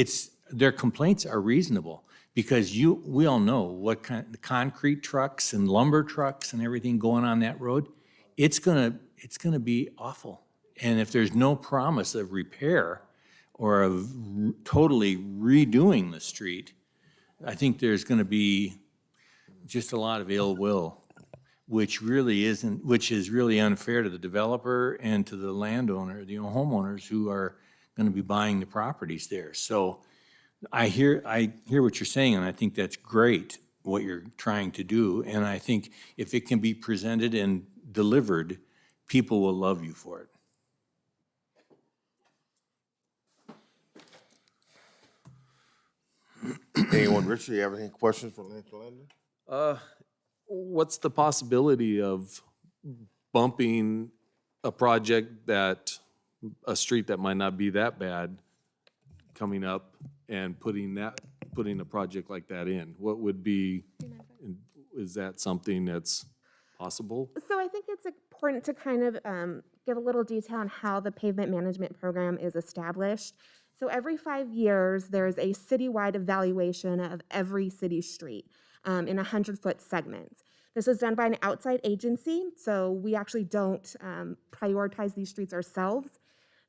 their complaints are reasonable, because we all know what kind of concrete trucks and lumber trucks and everything going on that road, it's gonna be awful. And if there's no promise of repair or of totally redoing the street, I think there's gonna be just a lot of ill will, which is really unfair to the developer and to the landowner, the homeowners who are gonna be buying the properties there. So I hear what you're saying, and I think that's great, what you're trying to do. And I think if it can be presented and delivered, people will love you for it. anyone, Richard, you have any questions for Lance Lander? What's the possibility of bumping a project a street that might not be that bad coming up and putting a project like that in? What would be, is that something that's possible? So I think it's important to kind of give a little detail on how the pavement management program is established. So every 5 years, there's a citywide evaluation of every city street in 100-foot segments. This is done by an outside agency, so we actually don't prioritize these streets ourselves.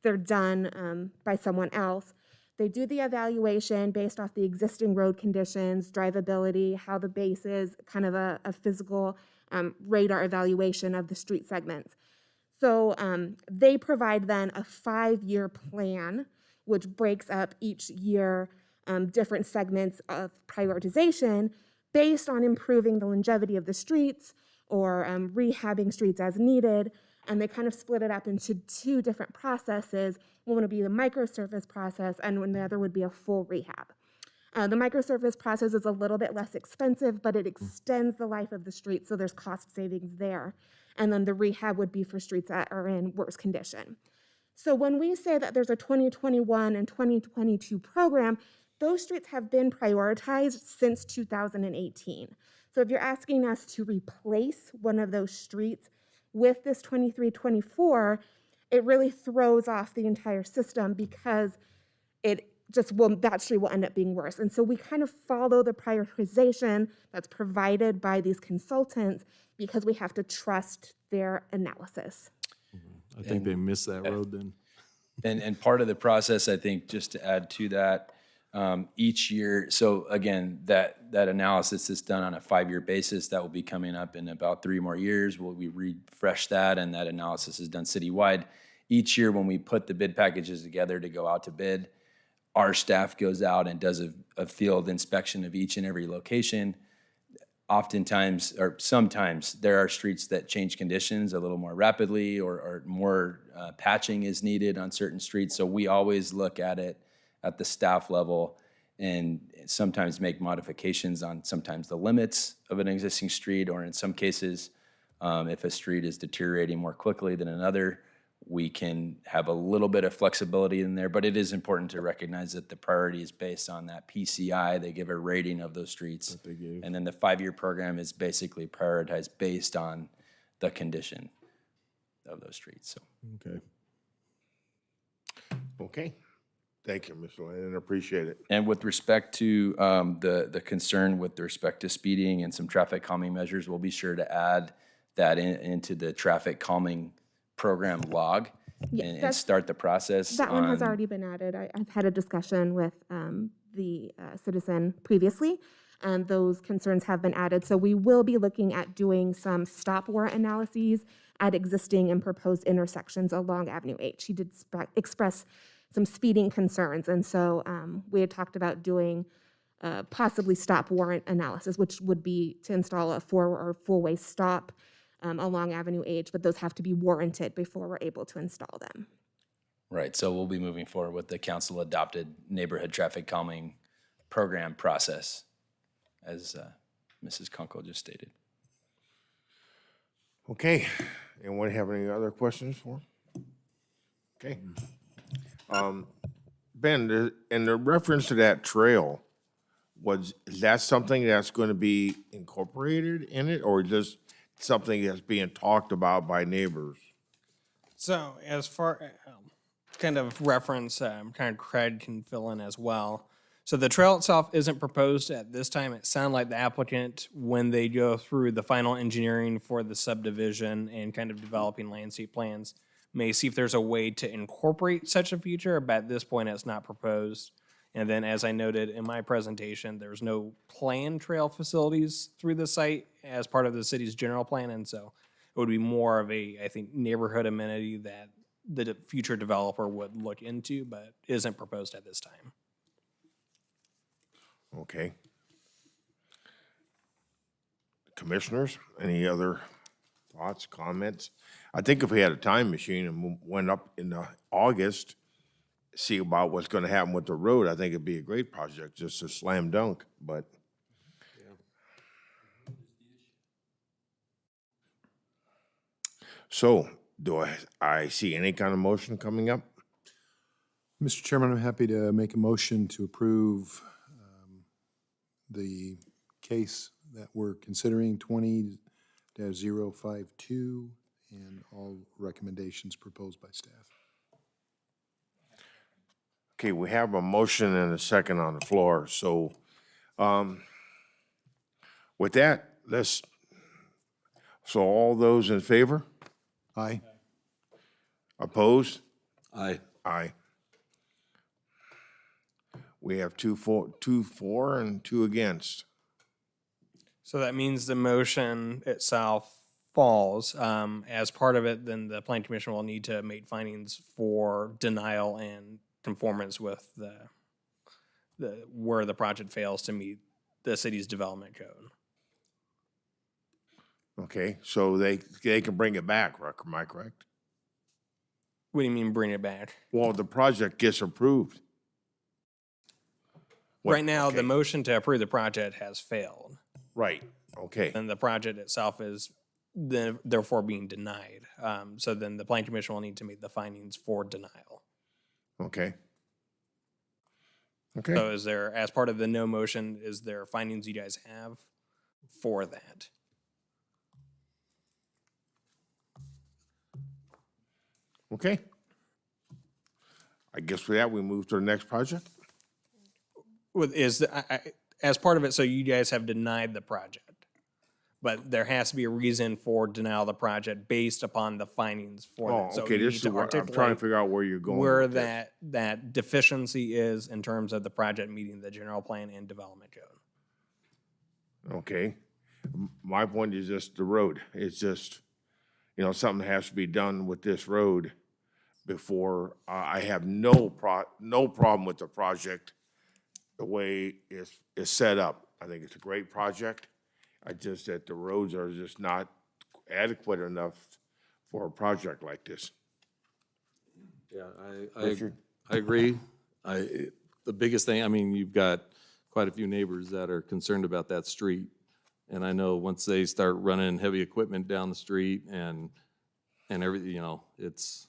They're done by someone else. They do the evaluation based off the existing road conditions, drivability, how the base is, kind of a physical radar evaluation of the street segments. So they provide then a 5-year plan, which breaks up each year different segments of prioritization based on improving the longevity of the streets or rehabbing streets as needed. And they kind of split it up into two different processes. One would be the microsurface process, and the other would be a full rehab. The microsurface process is a little bit less expensive, but it extends the life of the street, so there's cost savings there. And then the rehab would be for streets that are in worse condition. So when we say that there's a 2021 and 2022 program, those streets have been prioritized since 2018. So if you're asking us to replace one of those streets with this 23-24, it really throws off the entire system because that street will end up being worse. And so we kind of follow the prioritization that's provided by these consultants because we have to trust their analysis. I think they missed that road then. And part of the process, I think, just to add to that, each year, so again, that analysis is done on a 5-year basis. That will be coming up in about 3 more years. We refresh that, and that analysis is done citywide. Each year when we put the bid packages together to go out to bid, our staff goes out and does a field inspection of each and every location. Oftentimes, or sometimes, there are streets that change conditions a little more rapidly, or more patching is needed on certain streets. So we always look at it at the staff level and sometimes make modifications on sometimes the limits of an existing street, or in some cases, if a street is deteriorating more quickly than another, we can have a little bit of flexibility in there. But it is important to recognize that the priority is based on that PCI. They give a rating of those streets. And then the 5-year program is basically prioritized based on the condition of those streets. So. Okay. Okay. Thank you, Mr. Landon. Appreciate it. And with respect to the concern with respect to speeding and some traffic calming measures, we'll be sure to add that into the traffic calming program log and start the process. That one has already been added. I've had a discussion with the citizen previously, and those concerns have been added. So we will be looking at doing some stop warrant analyses at existing and proposed intersections along Avenue H. He did express some speeding concerns, and so we had talked about doing possibly stop warrant analysis, which would be to install a full-way stop along Avenue H, but those have to be warranted before we're able to install them. Right, so we'll be moving forward with the council-adopted neighborhood traffic calming program process, as Mrs. Kunkel just stated. Okay. Anyone have any other questions for him? Okay. Ben, in the reference to that trail, is that something that's going to be incorporated in it, or just something that's being talked about by neighbors? So as far, kind of reference, kind of Craig can fill in as well. So the trail itself isn't proposed at this time. It sounded like the applicant, when they go through the final engineering for the subdivision and kind of developing landscape plans, may see if there's a way to incorporate such a feature, but at this point it's not proposed. And then, as I noted in my presentation, there's no planned trail facilities through the site as part of the city's general plan, and so it would be more of a, I think, neighborhood amenity that the future developer would look into, but isn't proposed at this time. Okay. Commissioners, any other thoughts, comments? I think if we had a time machine and went up in August, see about what's going to happen with the road, I think it'd be a great project, just a slam dunk, but. So, do I see any kind of motion coming up? Mr. Chairman, I'm happy to make a motion to approve the case that we're considering, 20-052, and all recommendations proposed by staff. Okay, we have a motion and a second on the floor, so with that, so all those in favor? Aye. Opposed? Aye. Aye. We have two for, and 2 against. So that means the motion itself falls. As part of it, then the planning commission will need to make findings for denial and conformance with where the project fails to meet the city's development code. Okay, so they can bring it back, am I correct? What do you mean bring it back? Well, the project gets approved. What- Right now, the okay, motion to approve the project has failed, Right, okay, and the project itself is therefore being denied. So then the plan commission will need to make the findings for denial. okay. Okay, So is there, as part of the no motion, is there findings you guys have for that? okay. I guess with that, we move to the next project? As part of it, so you guys have denied the project, but there has to be a reason for denial of the project based upon the findings for Oh, that. So okay, you this need is to where, I'm trying to articulate figure out where you're going where with this. that deficiency is in terms of the project meeting the general plan and development code. Okay, my point is just the road, it's just, something has to be done with this road before, I have no problem with the project, the way it's set up. I think it's a great project. I just that the roads are just not adequate enough for a project like this. Yeah, Richard? I agree. The biggest thing, I mean, you've got quite a few neighbors that are concerned about that street. And I know once they start running heavy equipment down the street and everything, it's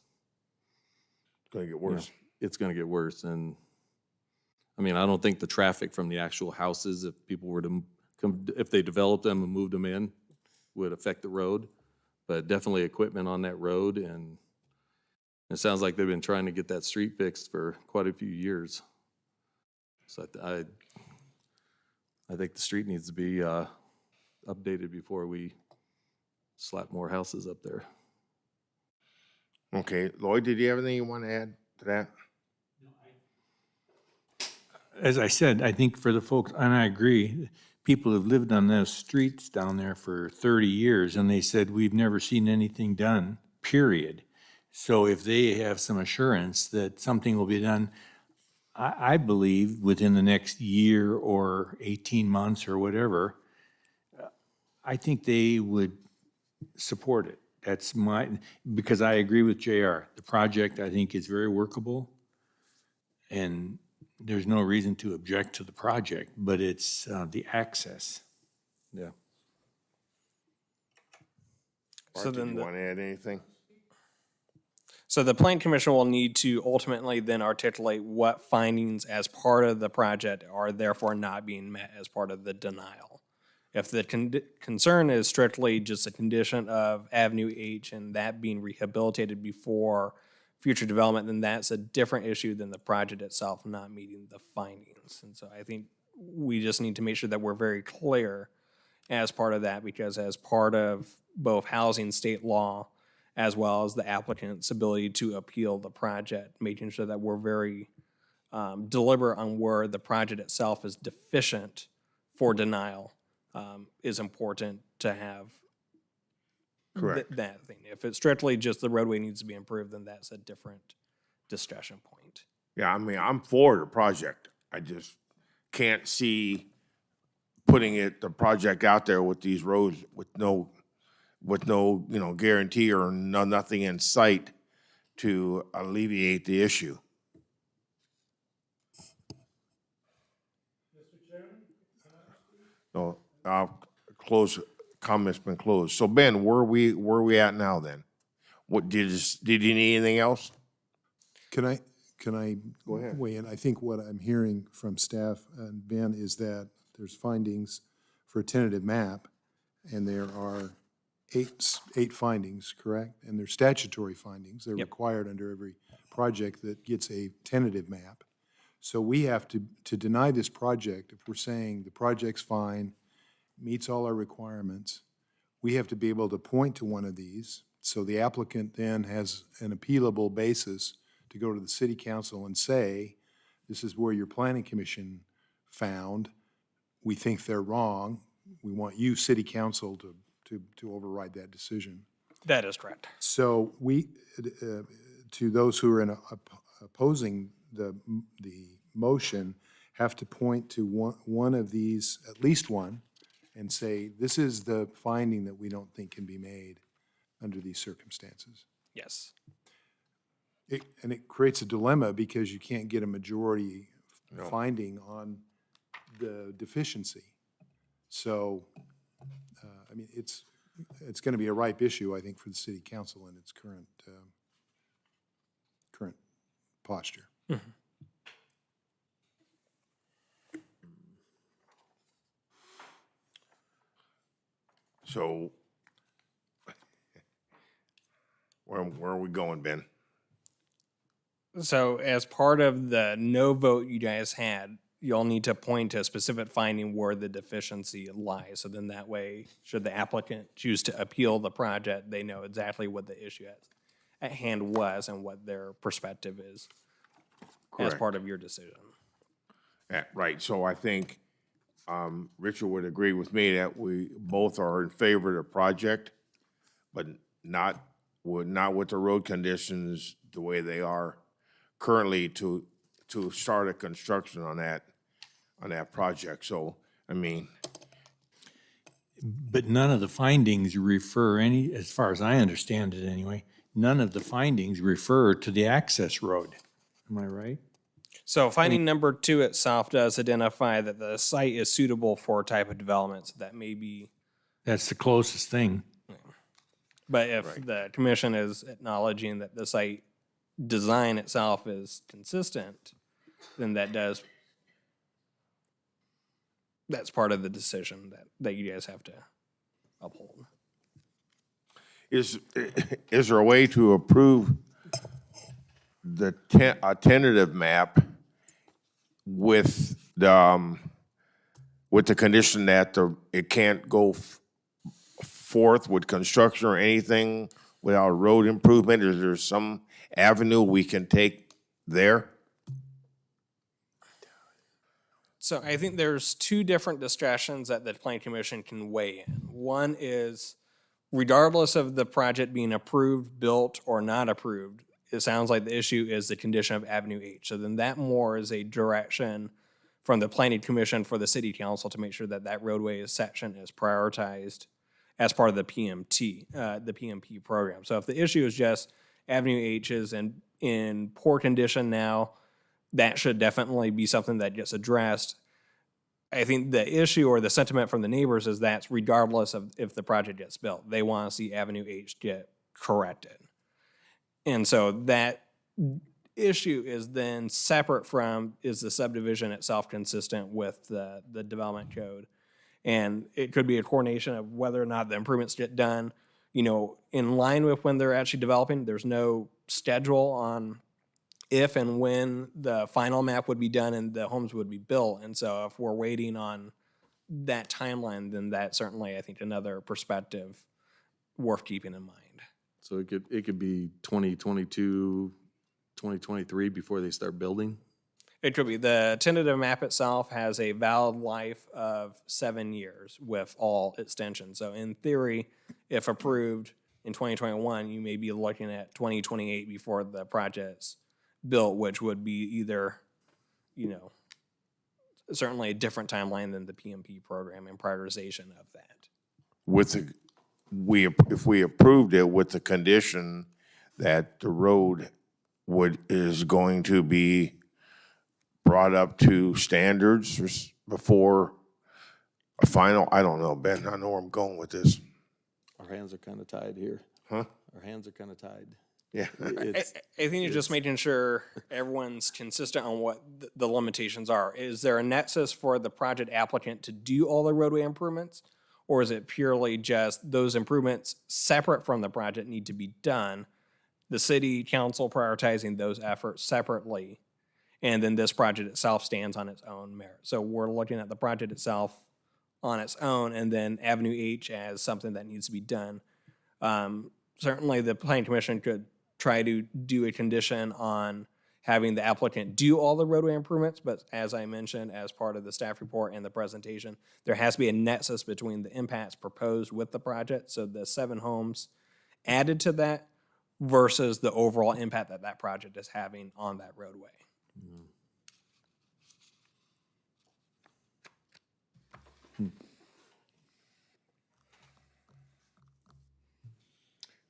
Gonna get worse. it's gonna get worse. And I mean, I don't think the traffic from the actual houses, if people were to come, if they developed them and moved them in, would affect the road. But definitely equipment on that road, and it sounds like they've been trying to get that street fixed for quite a few years. So I think the street needs to be updated before we slap more houses up there. Okay, Lloyd, did you have anything you want to add to that? As I said, I think for the folks, and I agree, people have lived on those streets down there for 30 years, and they said, we've never seen anything done, period. So if they have some assurance that something will be done, I believe within the next year or 18 months or whatever, I think they would support it. That's because I agree with JR. The project, I think, is very workable, and there's no reason to object to the project, but it's the access. Yeah. So Art, did then you the- want to add anything? So the plan commission will need to ultimately then articulate what findings as part of the project are therefore not being met as part of the denial. If the concern is strictly just a condition of Avenue H and that being rehabilitated before future development, then that's a different issue than the project itself not meeting the findings. And so I think we just need to make sure that we're very clear as part of that, because as part of both housing state law as well as the applicant's ability to appeal the project, making sure that we're very deliberate on where the project itself is deficient for denial is important to have Correct. that thing. If it's strictly just the roadway needs to be improved, then that's a different discussion point. Yeah, I mean, I'm for the project. I just can't see putting the project out there with these roads with no, guarantee or nothing in sight to alleviate the issue. No, comments been closed. So Ben, where are we at now then? What, did you need anything else? Can I Go ahead. weigh in? I think what I'm hearing from staff and Ben is that there's findings for a tentative map, and there are eight findings, correct? And they're statutory findings. They're Yep. required under every project that gets a tentative map. So we have to deny this project, if we're saying the project's fine, meets all our requirements, we have to be able to point to one of these, so the applicant then has an appealable basis to go to the city council and say, this is where your planning commission found, we think they're wrong, we want you, city council, to override that decision. That is correct. So we, to those who are opposing the motion, have to point to one of these, at least one, and say, this is the finding that we don't think can be made under these circumstances. Yes. And it creates a dilemma because you can't get a majority finding on the deficiency. So, I mean, it's going to be a ripe issue, I think, for the city council in its current posture. So, where are we going, Ben? So as part of the no vote you guys had, you'll need to point to a specific finding where the deficiency lies. So then that way, should the applicant choose to appeal the project, they know exactly what the issue at hand was and what their perspective is as Correct. part of your decision. Yeah, right, so I think Richard would agree with me that we both are in favor of the project, but not with the road conditions the way they are currently to start a construction on that project. So, I mean, But none of the findings refer as far as I understand it anyway, none of the findings refer to the access road. Am I right? So finding number 2 itself does identify that the site is suitable for a type of development, so that may be. That's the closest thing. But if the commission is acknowledging that the site design itself is consistent, then that's part of the decision that you guys have to uphold. is there a way to approve a tentative map with the condition that it can't go forth with construction or anything without road improvement? Is there some avenue we can take there? So I think there's 2 different discretions that the planning commission can weigh in. One is, regardless of the project being approved, built, or not approved, it sounds like the issue is the condition of Avenue H. So then that more is a direction from the planning commission for the city council to make sure that that roadway section is prioritized as part of the PMP program. So if the issue is just Avenue H is in poor condition now, that should definitely be something that gets addressed. I think the issue or the sentiment from the neighbors is that's regardless of if the project gets built. They want to see Avenue H get corrected. And so that issue is then separate from, is the subdivision itself consistent with the development code? And it could be a coordination of whether or not the improvements get done, in line with when they're actually developing. There's no schedule on if and when the final map would be done and the homes would be built. And so if we're waiting on that timeline, then that's certainly, I think, another perspective worth keeping in mind. So it could be 2022, 2023 before they start building? It could be. The tentative map itself has a valid life of 7 years with all extensions. So in theory, if approved in 2021, you may be looking at 2028 before the project's built, which would be either, certainly a different timeline than the PMP program and prioritization of that. If we approved it with the condition that the road is going to be brought up to standards before a final, I don't know, Ben, I know where I'm going with this. Our hands are kind of tied here. Huh? Our hands are kind of tied. Yeah. I think you're just making sure everyone's consistent on what the limitations are. Is there a nexus for the project applicant to do all the roadway improvements? Or is it purely just those improvements separate from the project need to be done, the city council prioritizing those efforts separately, and then this project itself stands on its own merit? So we're looking at the project itself on its own, and then Avenue H as something that needs to be done. Certainly, the planning commission could try to do a condition on having the applicant do all the roadway improvements, but as I mentioned, as part of the staff report and the presentation, there has to be a nexus between the impacts proposed with the project, so the 7 homes added to that versus the overall impact that that project is having on that roadway.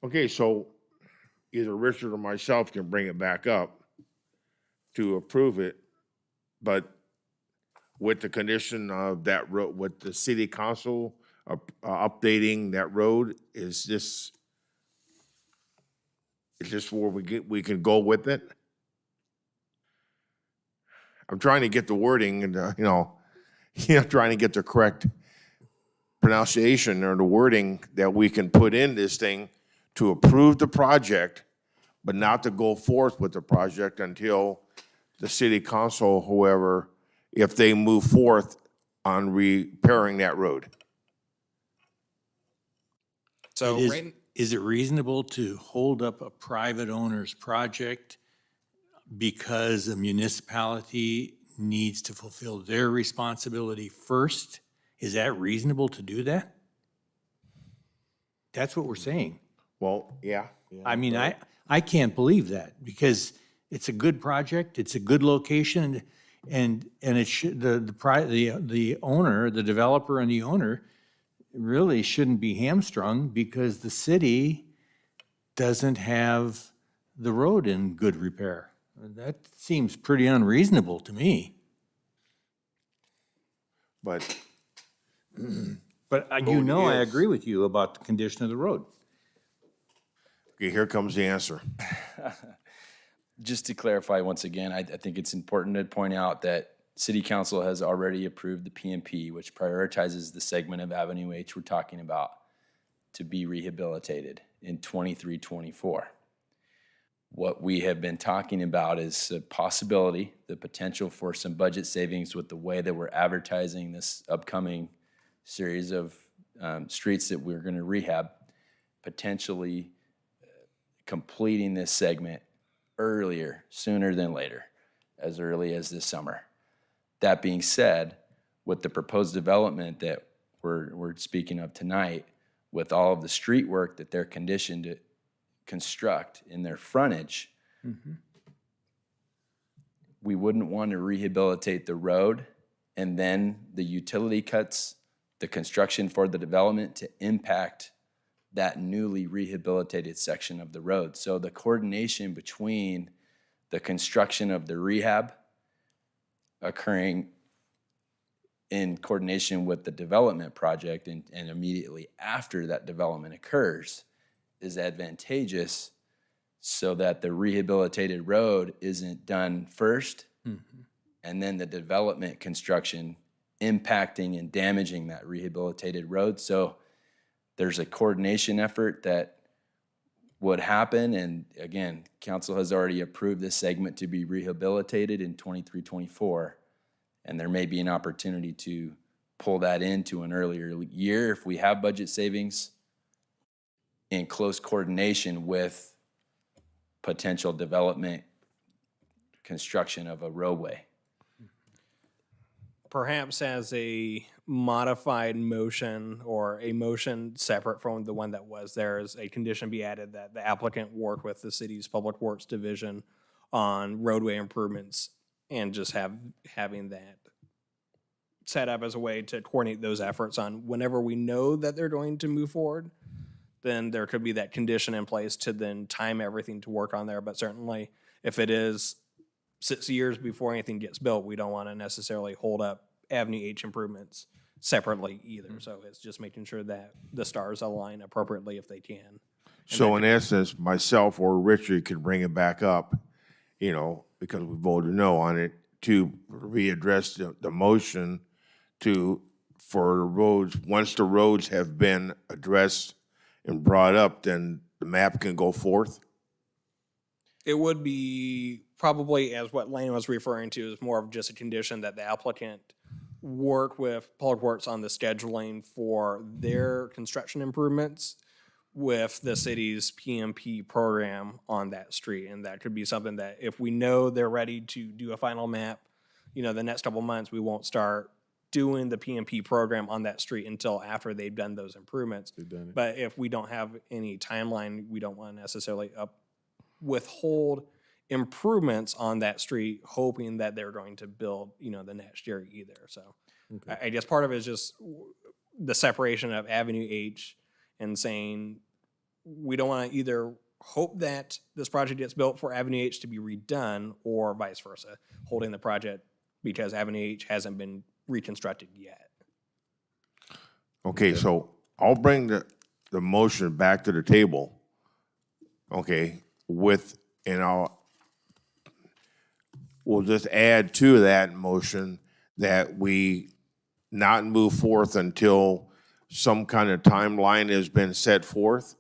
Okay, so either Richard or myself can bring it back up to approve it, but with the condition of that road, with the city council updating that road, is this where we can go with it? I'm trying to get the wording and, trying to get the correct pronunciation or the wording that we can put in this thing to approve the project, but not to go forth with the project until the city council, whoever, if they move forth on repairing that road. So It is- right, Is it reasonable to hold up a private owner's project because a municipality needs to fulfill their responsibility first? Is that reasonable to do that? That's what we're saying. Well, yeah. I mean, I can't believe that because it's a good project, it's a good location, and it should, the owner, the developer and the owner really shouldn't be hamstrung because the city doesn't have the road in good repair. That seems pretty unreasonable to me. But But I is. agree with you about the condition of the road. okay, here comes the answer. Just to clarify once again, I think it's important to point out that City Council has already approved the PMP, which prioritizes the segment of Avenue H we're talking about to be rehabilitated in 23-24. What we have been talking about is a possibility, the potential for some budget savings with the way that we're advertising this upcoming series of streets that we're going to rehab, potentially completing this segment earlier, sooner than later, as early as this summer. That being said, with the proposed development that we're speaking of tonight, with all of the street work that they're conditioned to construct in their frontage, we wouldn't want to rehabilitate the road and then the utility cuts, the construction for the development to impact that newly rehabilitated section of the road. So the coordination between the construction of the rehab occurring in coordination with the development project and immediately after that development occurs is advantageous so that the rehabilitated road isn't done first and then the development construction impacting and damaging that rehabilitated road. So there's a coordination effort that would happen. And again, council has already approved this segment to be rehabilitated in 23-24. And there may be an opportunity to pull that into an earlier year if we have budget savings in close coordination with potential development construction of a roadway. perhaps as a modified motion or a motion separate from the one that was there, is a condition be added that the applicant work with the city's Public Works Division on roadway improvements and just having that set up as a way to coordinate those efforts on whenever we know that they're going to move forward, then there could be that condition in place to then time everything to work on there. But certainly if it is 6 years before anything gets built, we don't want to necessarily hold up Avenue H improvements separately either. So it's just making sure that the stars align appropriately if they can. So in essence, myself or Richard could bring it back up, because we voted no on it, to readdress the motion for the roads. Once the roads have been addressed and brought up, then the map can go forth? It would be probably, as what Lane was referring to, is more of just a condition that the applicant work with Public Works on the scheduling for their construction improvements with the city's PMP program on that street. And that could be something that if we know they're ready to do a final map, the next couple months, we won't start doing the PMP program on that street until after they've done those improvements. But if we don't have any timeline, we don't want to necessarily withhold improvements on that street, hoping that they're going to build, the next year either. So I guess part of it is just the separation of Avenue H and saying we don't want to either hope that this project gets built for Avenue H to be redone or vice versa, holding the project because Avenue H hasn't been reconstructed yet. Okay, so I'll bring the motion back to the table. Okay, we'll just add to that motion that we not move forth until some kind of timeline has been set forth.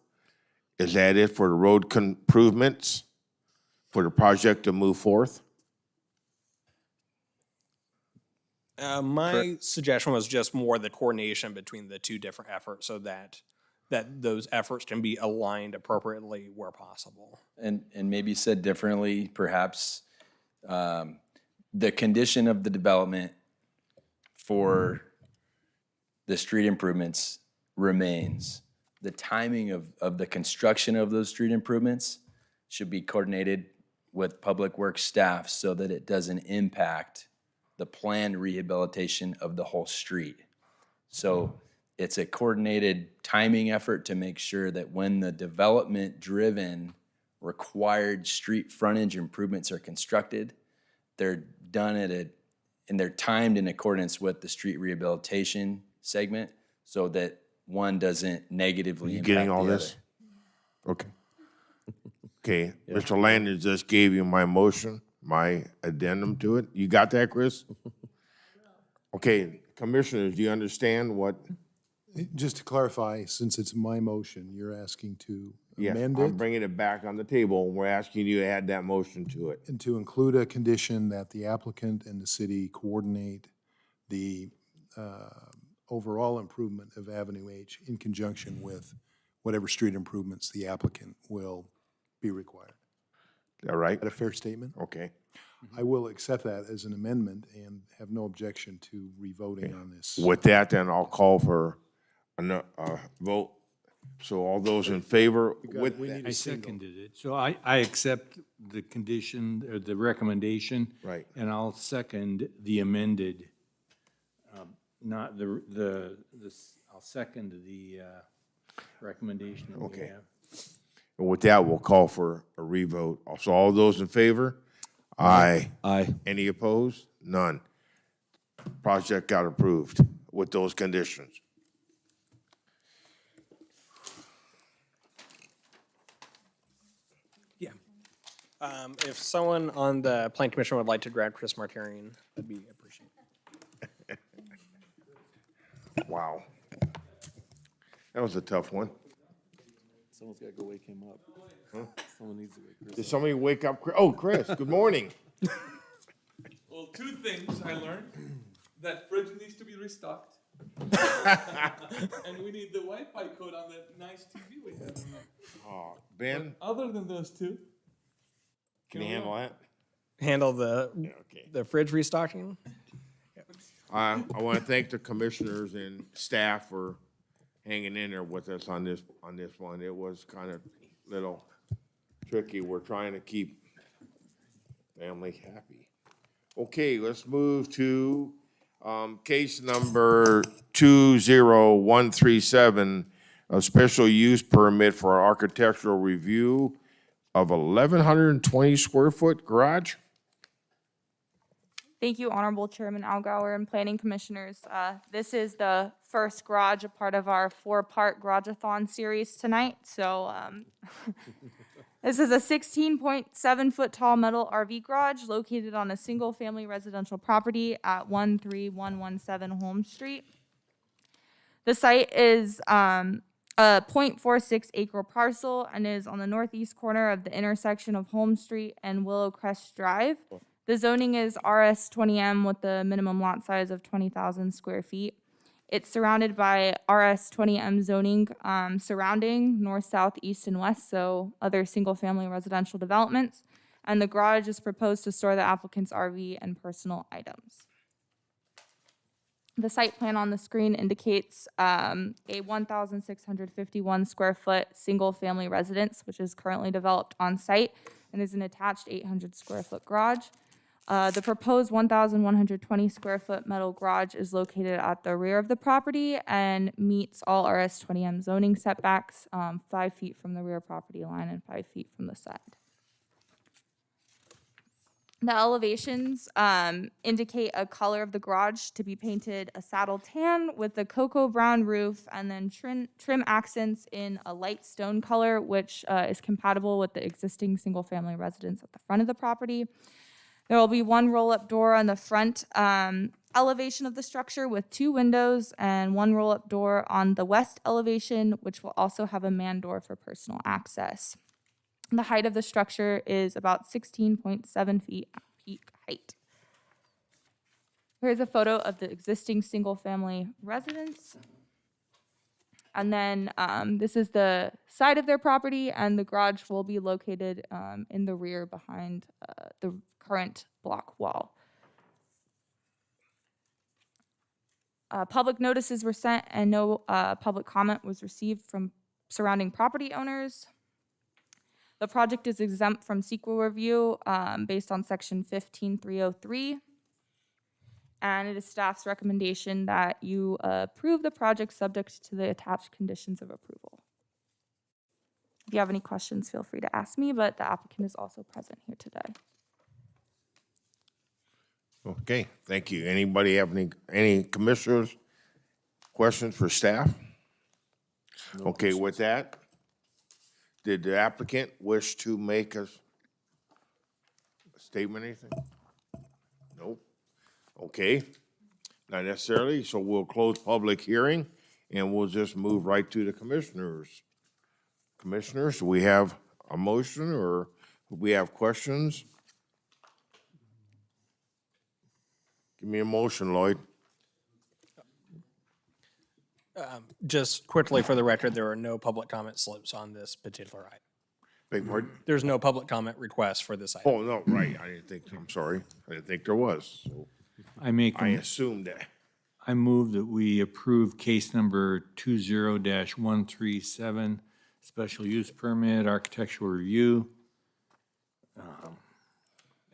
Is that it for the road improvements, for the project to move forth? My suggestion was just more the coordination between the two different efforts so that those efforts can be aligned appropriately where possible. And maybe said differently, perhaps, the condition of the development for the street improvements remains. The timing of the construction of those street improvements should be coordinated with Public Works staff so that it doesn't impact the planned rehabilitation of the whole street. So it's a coordinated timing effort to make sure that when the development-driven required street frontage improvements are constructed, they're done and they're timed in accordance with the street rehabilitation segment so that one doesn't negatively You impact getting all the this? other. Okay. Okay, Mr. Landon just gave you my motion, my addendum to it. You got that, Chris? Okay, commissioners, do you understand what? Just to clarify, since it's my motion, you're asking to Yes, amend I'm it bringing it back on the table. We're asking you to add that motion to it. and to include a condition that the applicant and the city coordinate the overall improvement of Avenue H in conjunction with whatever street improvements the applicant will be required. Is that right? Is that a fair statement? Okay. I will accept that as an amendment and have no objection to revoting on this. With that, then I'll call for a vote. So all those in favor with that? I seconded it. So I accept the condition, or the recommendation. Right. And I'll second the amended, not I'll second the recommendation that we Okay. have. And with that, we'll call for a revote. So all those in favor? Aye. Aye. Any opposed? None. Project got approved with those conditions. Yeah. If someone on the Plan Commission would like to grab Chris Martarian, that'd be appreciated. Wow. That was a tough one. Someone's gotta go wake him up. Someone needs to wake Chris Did up. somebody wake up? Oh, Chris, good morning. Well, two things I learned. That fridge needs to be restocked. And we need the Wi-Fi code on that nice TV we have. Oh, Ben, Other than those two. can you handle that? Handle the Okay. the fridge restocking. I want to thank the commissioners and staff for hanging in there with us on this one. It was kind of little tricky. We're trying to keep family happy. Okay, let's move to case number 20137, a special use permit for an architectural review of 1,120 square foot garage. Thank you, Honorable Chairman Algauer and Planning Commissioners. This is the first garage, a part of our 4-part Garage-a-thon series tonight. So this is a 16.7-foot tall metal RV garage located on a single-family residential property at 13117 Holmes Street. The site is a 0.46 acre parcel and is on the northeast corner of the intersection of Holmes Street and Willow Crest Drive. The zoning is RS20M with the minimum lot size of 20,000 square feet. It's surrounded by RS20M zoning surrounding north, south, east, and west, so other single-family residential developments. And the garage is proposed to store the applicant's RV and personal items. The site plan on the screen indicates a 1,651 square foot single-family residence, which is currently developed on site and is an attached 800 square foot garage. The proposed 1,120 square foot metal garage is located at the rear of the property and meets all RS 20M zoning setbacks, 5 feet from the rear property line and 5 feet from the side. The elevations indicate a color of the garage to be painted a saddle tan with a cocoa brown roof and then trim accents in a light stone color, which is compatible with the existing single-family residence at the front of the property. There will be one roll-up door on the front elevation of the structure with 2 windows and one roll-up door on the west elevation, which will also have a man door for personal access. The height of the structure is about 16.7 feet at peak height. Here's a photo of the existing single-family residence. And then this is the side of their property, and the garage will be located in the rear behind the current block wall. Public notices were sent, and no public comment was received from surrounding property owners. The project is exempt from CEQA review based on section 15303. And it is staff's recommendation that you approve the project subject to the attached conditions of approval. If you have any questions, feel free to ask me, but the applicant is also present here today. Okay, thank you. Anybody have any commissioners, questions for staff? Okay, with that, did the applicant wish to make a statement, anything? Nope. Okay, not necessarily, so we'll close public hearing and we'll just move right to the commissioners. Commissioners, do we have a motion or do we have questions? Give me a motion, Lloyd. Just quickly for the record, there are no public comment slips on this particular item. Beg pardon? There's no public comment request for this item. Oh, no, right, I didn't think, I'm sorry, I didn't think there was, so I assumed that. I move that we approve case number 20-137, special use permit, architectural review,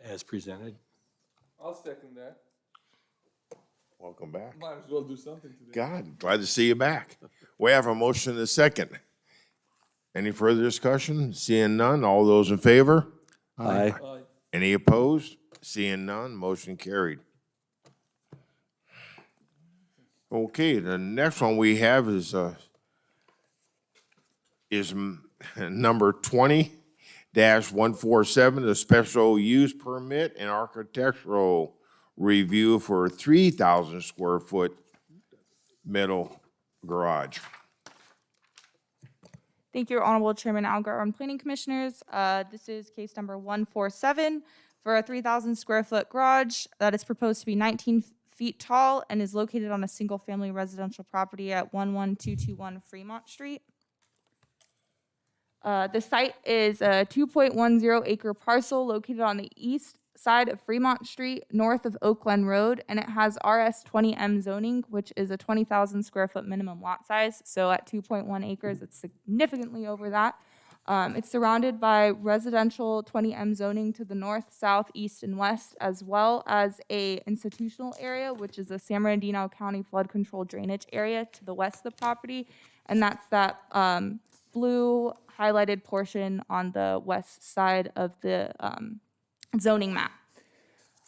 as presented. I'll second that. Welcome back. Might as well do something today. God, glad to see you back. We have a motion and a second. Any further discussion? Seeing none, all those in favor? Aye. Aye. Any opposed? Seeing none, motion carried. Okay, the next one we have is number 20-147, the special use permit and architectural review for a 3,000 square foot metal garage. Thank you, Honorable Chairman Algar and Planning Commissioners. This is case number 147 for a 3,000 square foot garage that is proposed to be 19 feet tall and is located on a single family residential property at 11221 Fremont Street. The site is a 2.10 acre parcel located on the east side of Fremont Street, north of Oakland Road, and it has RS 20M zoning, which is a 20,000 square foot minimum lot size. So at 2.1 acres, it's significantly over that. It's surrounded by residential 20M zoning to the north, south, east, and west, as well as a institutional area, which is a San Bernardino County flood control drainage area to the west of the property. And that's that blue highlighted portion on the west side of the zoning map.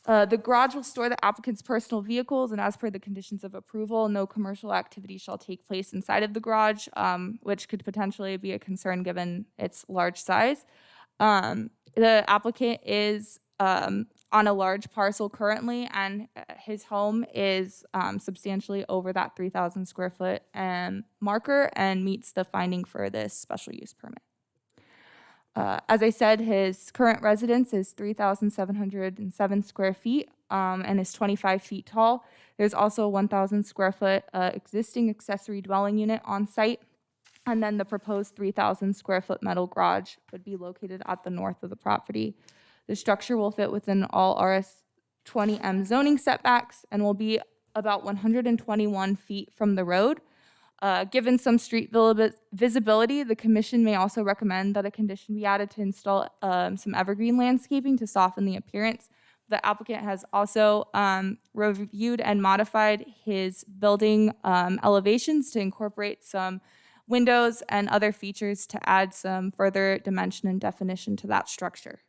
The garage will store the applicant's personal vehicles, and as per the conditions of approval, no commercial activity shall take place inside of the garage, which could potentially be a concern given its large size. The applicant is on a large parcel currently, and his home is substantially over that 3,000 square foot marker and meets the finding for this special use permit. As I said, his current residence is 3,707 square feet and is 25 feet tall. There's also a 1,000 square foot existing accessory dwelling unit on site. And then the proposed 3,000 square foot metal garage would be located at the north of the property. The structure will fit within all RS 20M zoning setbacks and will be about 121 feet from the road. Given some street visibility, the commission may also recommend that a condition be added to install some evergreen landscaping to soften the appearance. the applicant has also reviewed and modified his building elevations to incorporate some windows and other features to add some further dimension and definition to that structure.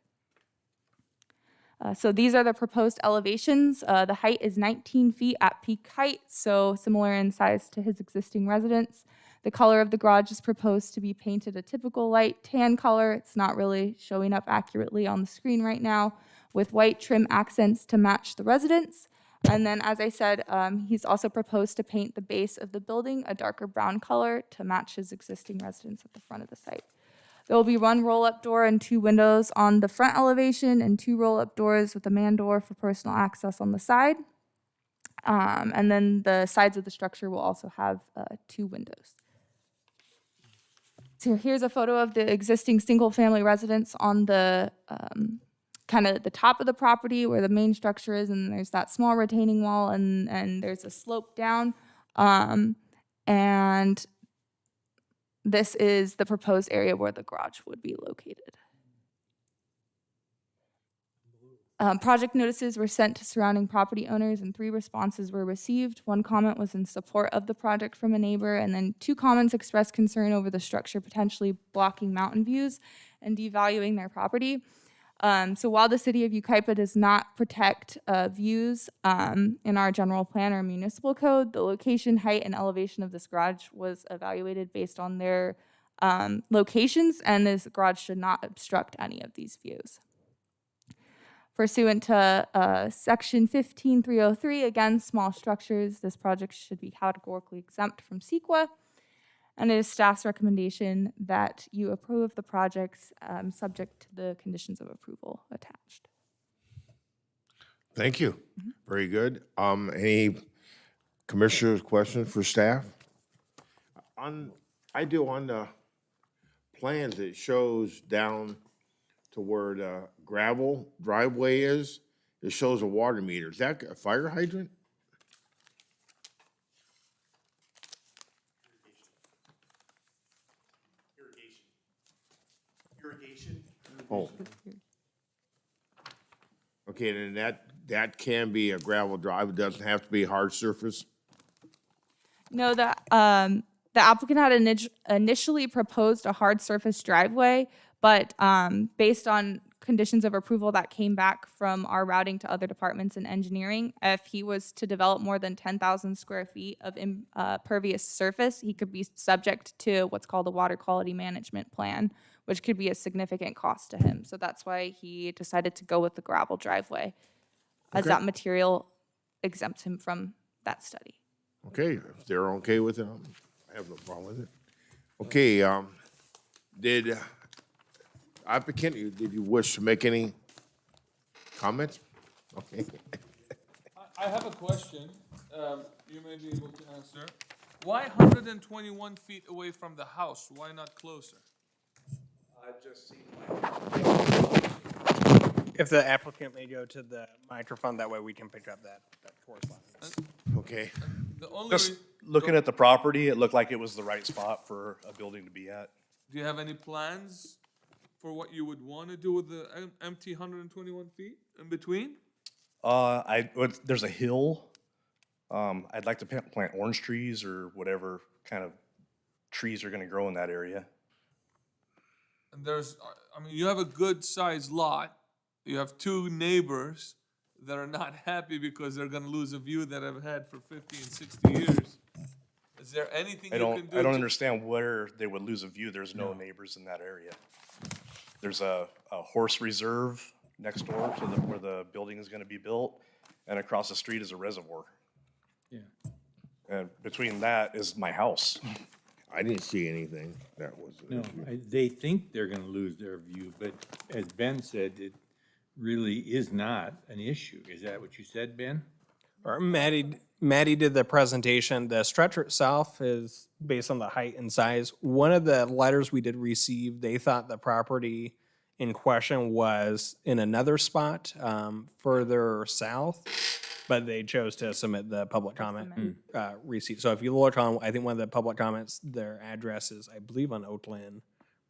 So these are the proposed elevations. The height is 19 feet at peak height, so similar in size to his existing residence. The color of the garage is proposed to be painted a typical light tan color. It's not really showing up accurately on the screen right now, with white trim accents to match the residence. And then, as I said, he's also proposed to paint the base of the building a darker brown color to match his existing residence at the front of the site. There will be one roll-up door and 2 windows on the front elevation and 2 roll-up doors with a man door for personal access on the side. And then the sides of the structure will also have 2 windows. So here's a photo of the existing single-family residence on the kind of the top of the property where the main structure is, and there's that small retaining wall, and there's a slope down. And this is the proposed area where the garage would be located. Project notices were sent to surrounding property owners and 3 responses were received. 1 comment was in support of the project from a neighbor, and then 2 comments expressed concern over the structure potentially blocking mountain views and devaluing their property. So while the city of Yucaipa does not protect views in our general plan or municipal code, the location, height, and elevation of this garage was evaluated based on their locations, and this garage should not obstruct any of these views. Pursuant to Section 15303, again, small structures, this project should be categorically exempt from CEQA. And it is staff's recommendation that you approve the projects subject to the conditions of approval attached. Thank you. Very good. Any commissioners' questions for staff? On the plans, it shows down to where the gravel driveway is, it shows a water meter. Is that a fire hydrant? Irrigation. Oh. Okay, then that can be a gravel drive. It doesn't have to be hard surface. No, the applicant had initially proposed a hard surface driveway, but based on conditions of approval that came back from our routing to other departments in engineering, if he was to develop more than 10,000 square feet of impervious surface, he could be subject to what's called a water quality management plan, which could be a significant cost to him. So that's why he decided to go with the gravel driveway, as that material exempts him from that study. Okay, if they're okay with it, I have no problem with it. Okay, did applicant, did you wish to make any comments? Okay. I have a question. You may be able to answer. Why 121 feet away from the house? Why not closer? I've just seen If the applicant may go to the microphone, that way we can pick up that correspondence. Okay. The only just looking at the property, it looked like it was the right spot for a building to be at. Do you have any plans for what you would want to do with the empty 121 feet in between? There's a hill. I'd like to plant orange trees or whatever kind of trees are going to grow in that area. And you have a good sized lot. You have 2 neighbors that are not happy because they're gonna lose a view that I've had for 50 and 60 years. Is there anything you can do? I don't understand where they would lose a view. There's no neighbors in that area. There's a horse reserve next door to where the building is gonna be built, and across the street is a reservoir. Yeah. And between that is my house. I didn't see anything that was. No, they think they're gonna lose their view, but as Ben said, it really is not an issue. Is that what you said, Ben? Or Maddie did the presentation. The structure itself is based on the height and size. One of the letters we did receive, they thought the property in question was in another spot further south, but they chose to submit the public comment receipt. So if you look on, I think one of the public comments, their address is, I believe, on Oakland.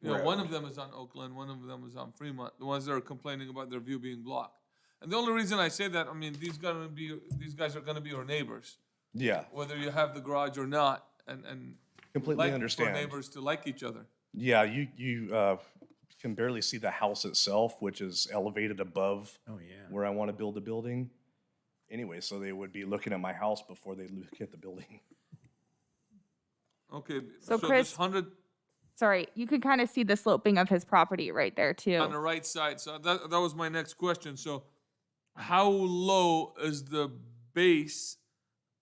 Yeah, one of them is on Oakland, one of them is on Fremont, the ones that are complaining about their view being blocked. And the only reason I say that, I mean, these guys are gonna be your neighbors, Yeah, whether you have the garage or not, and completely like understand. for neighbors to like each other. Yeah, you can barely see the house itself, which is elevated above where I want to build a building. Anyway, so they would be looking at my house before they look at the building. Okay, So so Chris- this 100 Sorry, you can kind of see the sloping of his property right there on too. the right side, so that was my next question. So how low is the base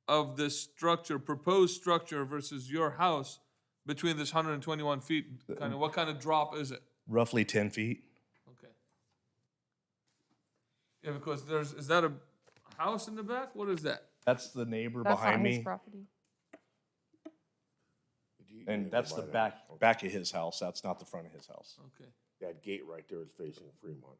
of this structure, proposed structure versus your house between this 121 feet? Kind of, what kind of drop is it? Roughly 10 feet. Okay. Yeah, because is that a house in the back? What is that? That's the neighbor That's behind not his me, property. and that's the back of his house. That's not the front of his house. Okay. That gate right there is facing Fremont.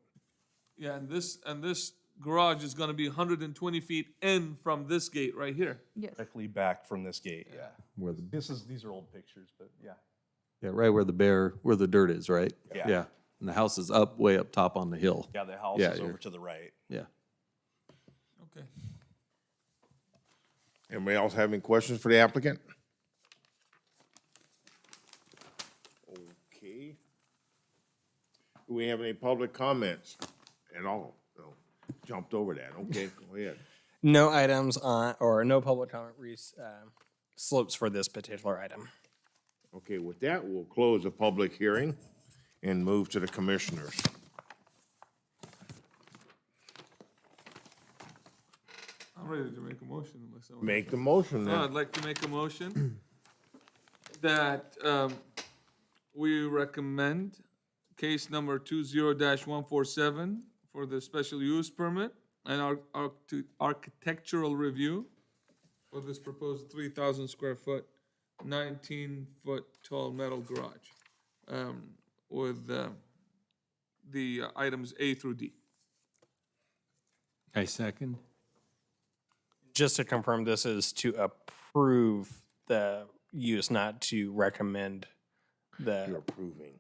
Yeah, and this garage is gonna be 120 feet in from this gate right here. Yes. Directly back from this gate, yeah. Where the, These are old pictures, but yeah. yeah, right where the dirt is, right? Yeah. Yeah, and the house is up, way up top on the hill. Yeah, the house Yeah, is you're- over to the right. Yeah. Okay. Anybody else have any questions for the applicant? Okay. Do we have any public comments at all? No. Jumped over that. Okay, go ahead. No items on, or no public comment slopes for this particular item. Okay, with that, we'll close the public hearing and move to the commissioners. I'm ready to make a motion unless someone. Make the motion I'd then. like to make a motion that we recommend case number 20-147 for the special use permit and our architectural review for this proposed 3,000 square foot, 19-foot tall metal garage with the items A through D. I second. Just to confirm, this is to approve the use, not to recommend You're the, approving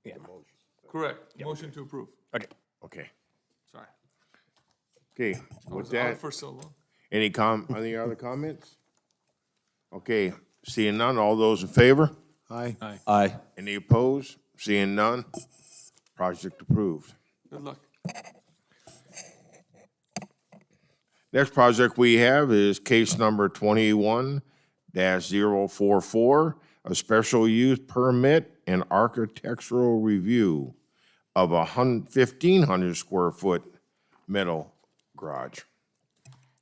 the motion. Correct. Motion to approve. okay. Okay. Sorry. Okay, I with was out that, for so long. any other comments? Okay, seeing none, all those in favor? Aye. Aye. Any opposed? Seeing none, project approved. Good luck. Next project we have is case number 21-044, a special use permit and architectural review of a 1,500 square foot metal garage.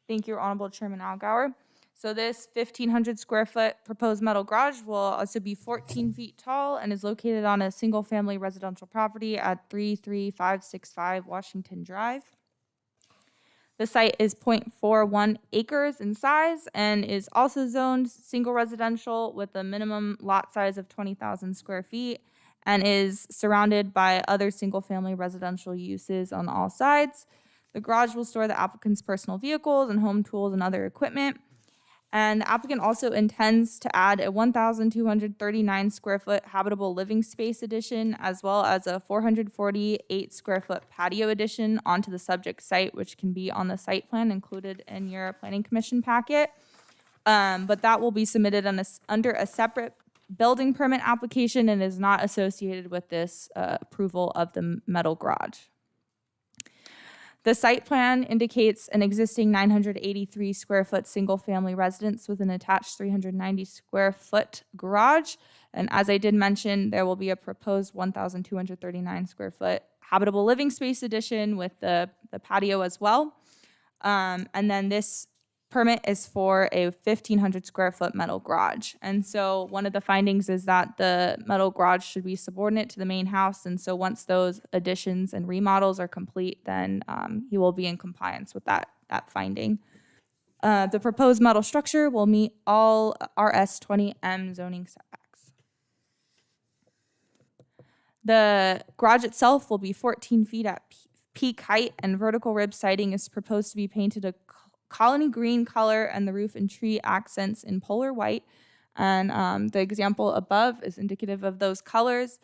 Thank you, Honorable Chairman Algauer. So this 1,500 square foot proposed metal garage will also be 14 feet tall and is located on a single-family residential property at 33565 Washington Drive. The site is 0.41 acres in size and is also zoned single residential with a minimum lot size of 20,000 square feet and is surrounded by other single-family residential uses on all sides. The garage will store the applicant's personal vehicles and home tools and other equipment. And the applicant also intends to add a 1,239 square foot habitable living space addition, as well as a 448 square foot patio addition onto the subject site, which can be on the site plan included in your planning commission packet. But that will be submitted under a separate building permit application and is not associated with this approval of the metal garage. The site plan indicates an existing 983 square foot single-family residence with an attached 390 square foot garage. And as I did mention, there will be a proposed 1,239 square foot habitable living space addition with the patio as well. And then this permit is for a 1,500 square foot metal garage. And so one of the findings is that the metal garage should be subordinate to the main house. And so once those additions and remodels are complete, then he will be in compliance with that finding. The proposed metal structure will meet all RS20M zoning setbacks. The garage itself will be 14 feet at peak height, and vertical rib siding is proposed to be painted a colony green color, and the roof and tree accents in polar white. And the example above is indicative of those colors.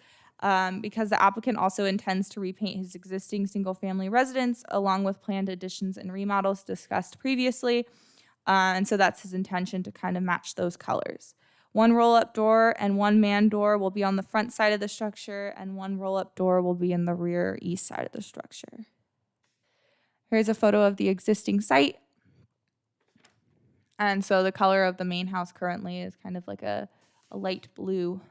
because the applicant also intends to repaint his existing single-family residence along with planned additions and remodels discussed previously. And so that's his intention to kind of match those colors. One roll-up door and one man door will be on the front side of the structure, and one roll-up door will be in the rear east side of the structure. Here's a photo of the existing site. And so the color of the main house currently is kind of like a light blue.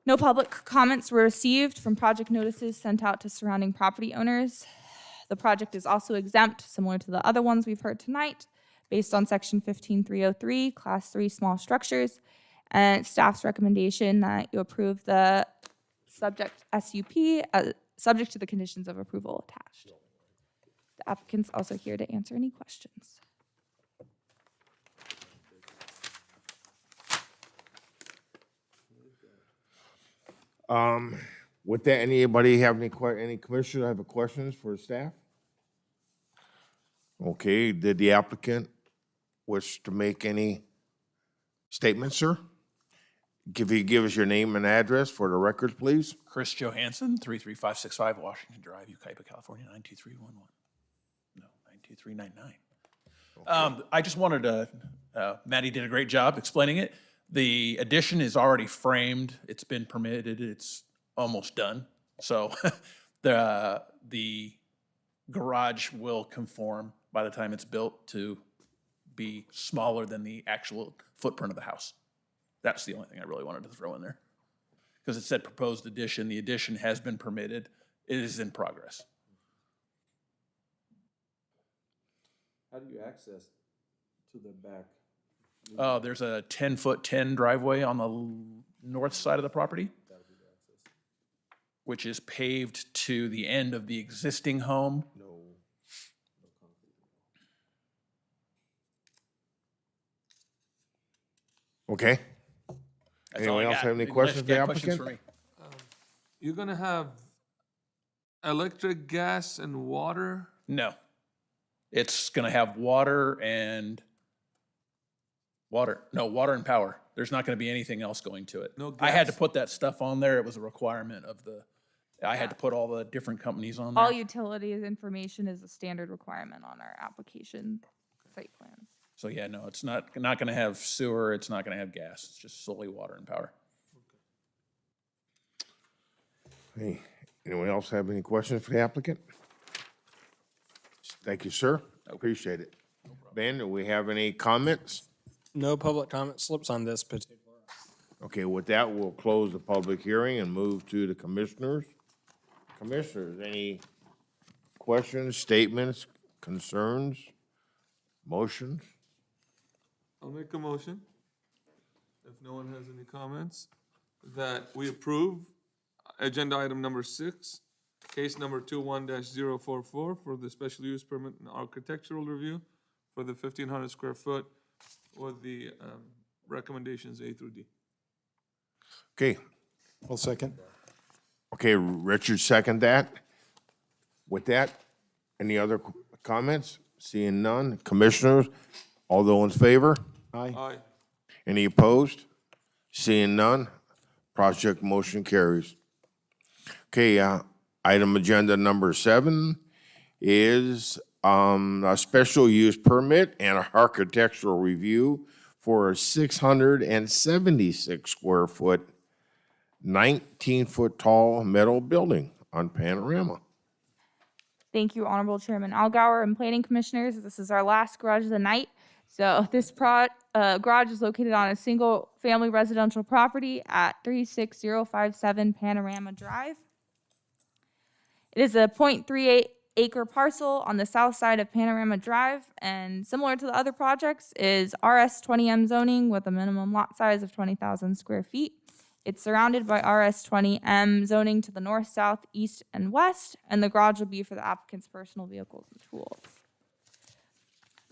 No public comments were received from project notices sent out to surrounding property owners. The project is also exempt, similar to the other ones we've heard tonight, based on section 15303, class 3 small structures, and staff's recommendation that you approve the subject SUP, subject to the conditions of approval attached. The applicant's also here to answer any questions. With that, anybody have any commissioners have questions for staff? Okay, did the applicant wish to make any statements, sir? Give us your name and address for the records, please. Chris Johansson, 33565 Washington Drive, Yucaipa, California, 92311. No, 92399. I just wanted to, Maddie did a great job explaining it. The addition is already framed. It's been permitted. It's almost done. So the garage will conform by the time it's built to be smaller than the actual footprint of the house. That's the only thing I really wanted to throw in there. Because it said proposed addition. The addition has been permitted. It is in progress. How do you access to the back? There's a 10-foot-10 driveway on the north side of the property, which is paved to the end of the existing home. Okay. That's all I Anyone else got. have any Unless questions you for the got questions applicant? for me. You're gonna have electric, gas, and water? No. It's gonna have water and power. There's not gonna be anything else going to it. No I had to gas? put that stuff on there. It was a requirement of I had to put all the different companies on there. All utilities information is a standard requirement on our application site plans. So yeah, no, it's not gonna have sewer, it's not gonna have gas, it's just solely water and power. Hey, anyone else have any questions for the applicant? Thank you, sir. I appreciate it. Ben, do we have any comments? No public comment slips on this particular. Okay, with that, we'll close the public hearing and move to the commissioners. Commissioners, any questions, statements, concerns, motions? I'll make a motion, if no one has any comments, that we approve agenda item number 6, case number 21-044 for the special use permit and architectural review for the 1,500 square foot with the recommendations A through D. Okay, I'll second. okay, Richard, second that. With that, any other comments? Seeing none. Commissioners, all those in favor? Aye. Any opposed? Seeing none, project motion carries. Okay, item agenda number 7 is a special use permit and architectural review for a 676 square foot, 19-foot tall metal building on Panorama. Thank you, Honorable Chairman Algauer and Planning Commissioners. This is our last garage of the night. So this garage is located on a single-family residential property at 36057 Panorama Drive. It is a 0.38 acre parcel on the south side of Panorama Drive, and similar to the other projects, is RS20M zoning with a minimum lot size of 20,000 square feet. It's surrounded by RS20M zoning to the north, south, east, and west, and the garage will be for the applicant's personal vehicles and tools.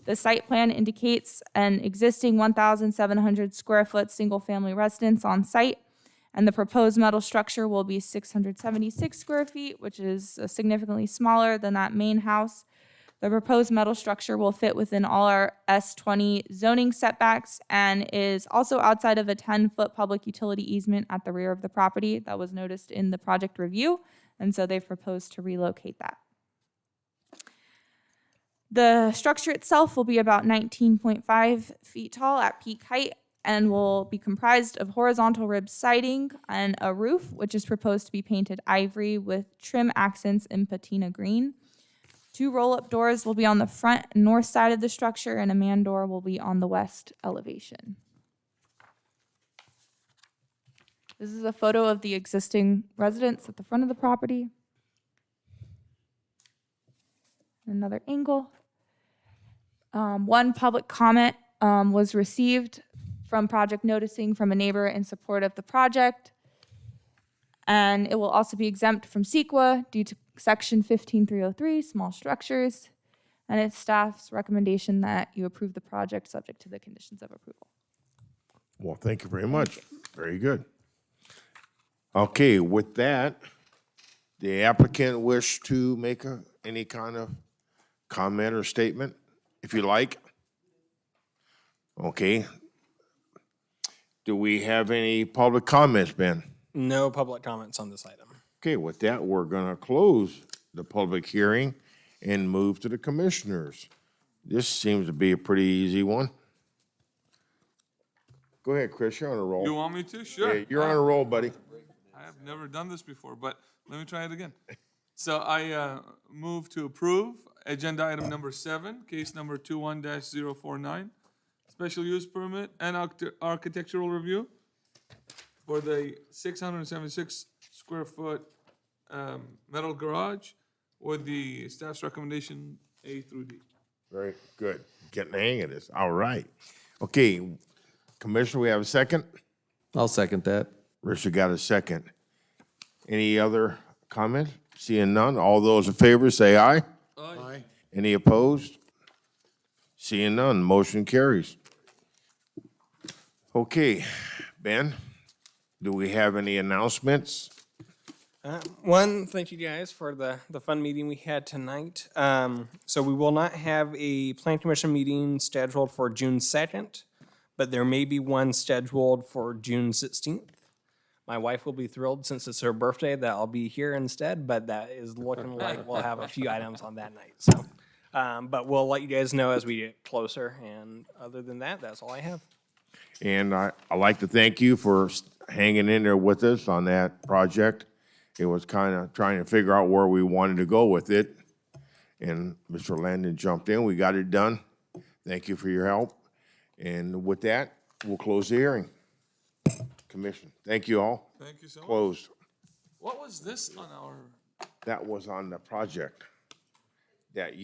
The site plan indicates an existing 1,700 square foot single-family residence on site, and the proposed metal structure will be 676 square feet, which is significantly smaller than that main house. The proposed metal structure will fit within all our S20 zoning setbacks and is also outside of a 10-foot public utility easement at the rear of the property that was noticed in the project review, and so they've proposed to relocate that. The structure itself will be about 19.5 feet tall at peak height and will be comprised of horizontal rib siding and a roof, which is proposed to be painted ivory with trim accents in patina green. 2 roll-up doors will be on the front and north side of the structure, and a man door will be on the west elevation. This is a photo of the existing residence at the front of the property. Another angle. One public comment was received from project noticing from a neighbor in support of the project. And it will also be exempt from CEQA due to section 15303, small structures. And it's staff's recommendation that you approve the project subject to the conditions of approval. Well, thank you very much. Very good. Okay, with that, the applicant wish to make any kind of comment or statement, if you like? Okay. Do we have any public comments, Ben? No public comments on this item. Okay, with that, we're gonna close the public hearing and move to the commissioners. This seems to be a pretty easy one. Go ahead, Chris, you're on a roll. You want me to? Sure. Yeah, you're on a roll, buddy. I have never done this before, but let me try it again. So I move to approve agenda item number 7, case number 21-049, special use permit and architectural review for the 676 square foot metal garage with the staff's recommendation A through D. Very good. Getting the hang of this. All right. Okay, Commissioner, we have a second? I'll second that. Richard got a second. Any other comment? Seeing none, all those in favor say aye. Aye. Any opposed? Seeing none, motion carries. Okay, Ben, do we have any announcements? One, thank you guys for the fun meeting we had tonight. So we will not have a plan commission meeting scheduled for June 2nd, but there may be one scheduled for June 16th. My wife will be thrilled since it's her birthday that I'll be here instead, but that is looking like we'll have a few items on that night. So, but we'll let you guys know as we get closer. And other than that, that's all I have. And I'd like to thank you for hanging in there with us on that project. It was kind of trying to figure out where we wanted to go with it. And Mr. Landon jumped in. We got it done. Thank you for your help. And with that, we'll close the hearing. Commission, thank you all. Thank you so much. Closed. What was this on our? That was on the project that you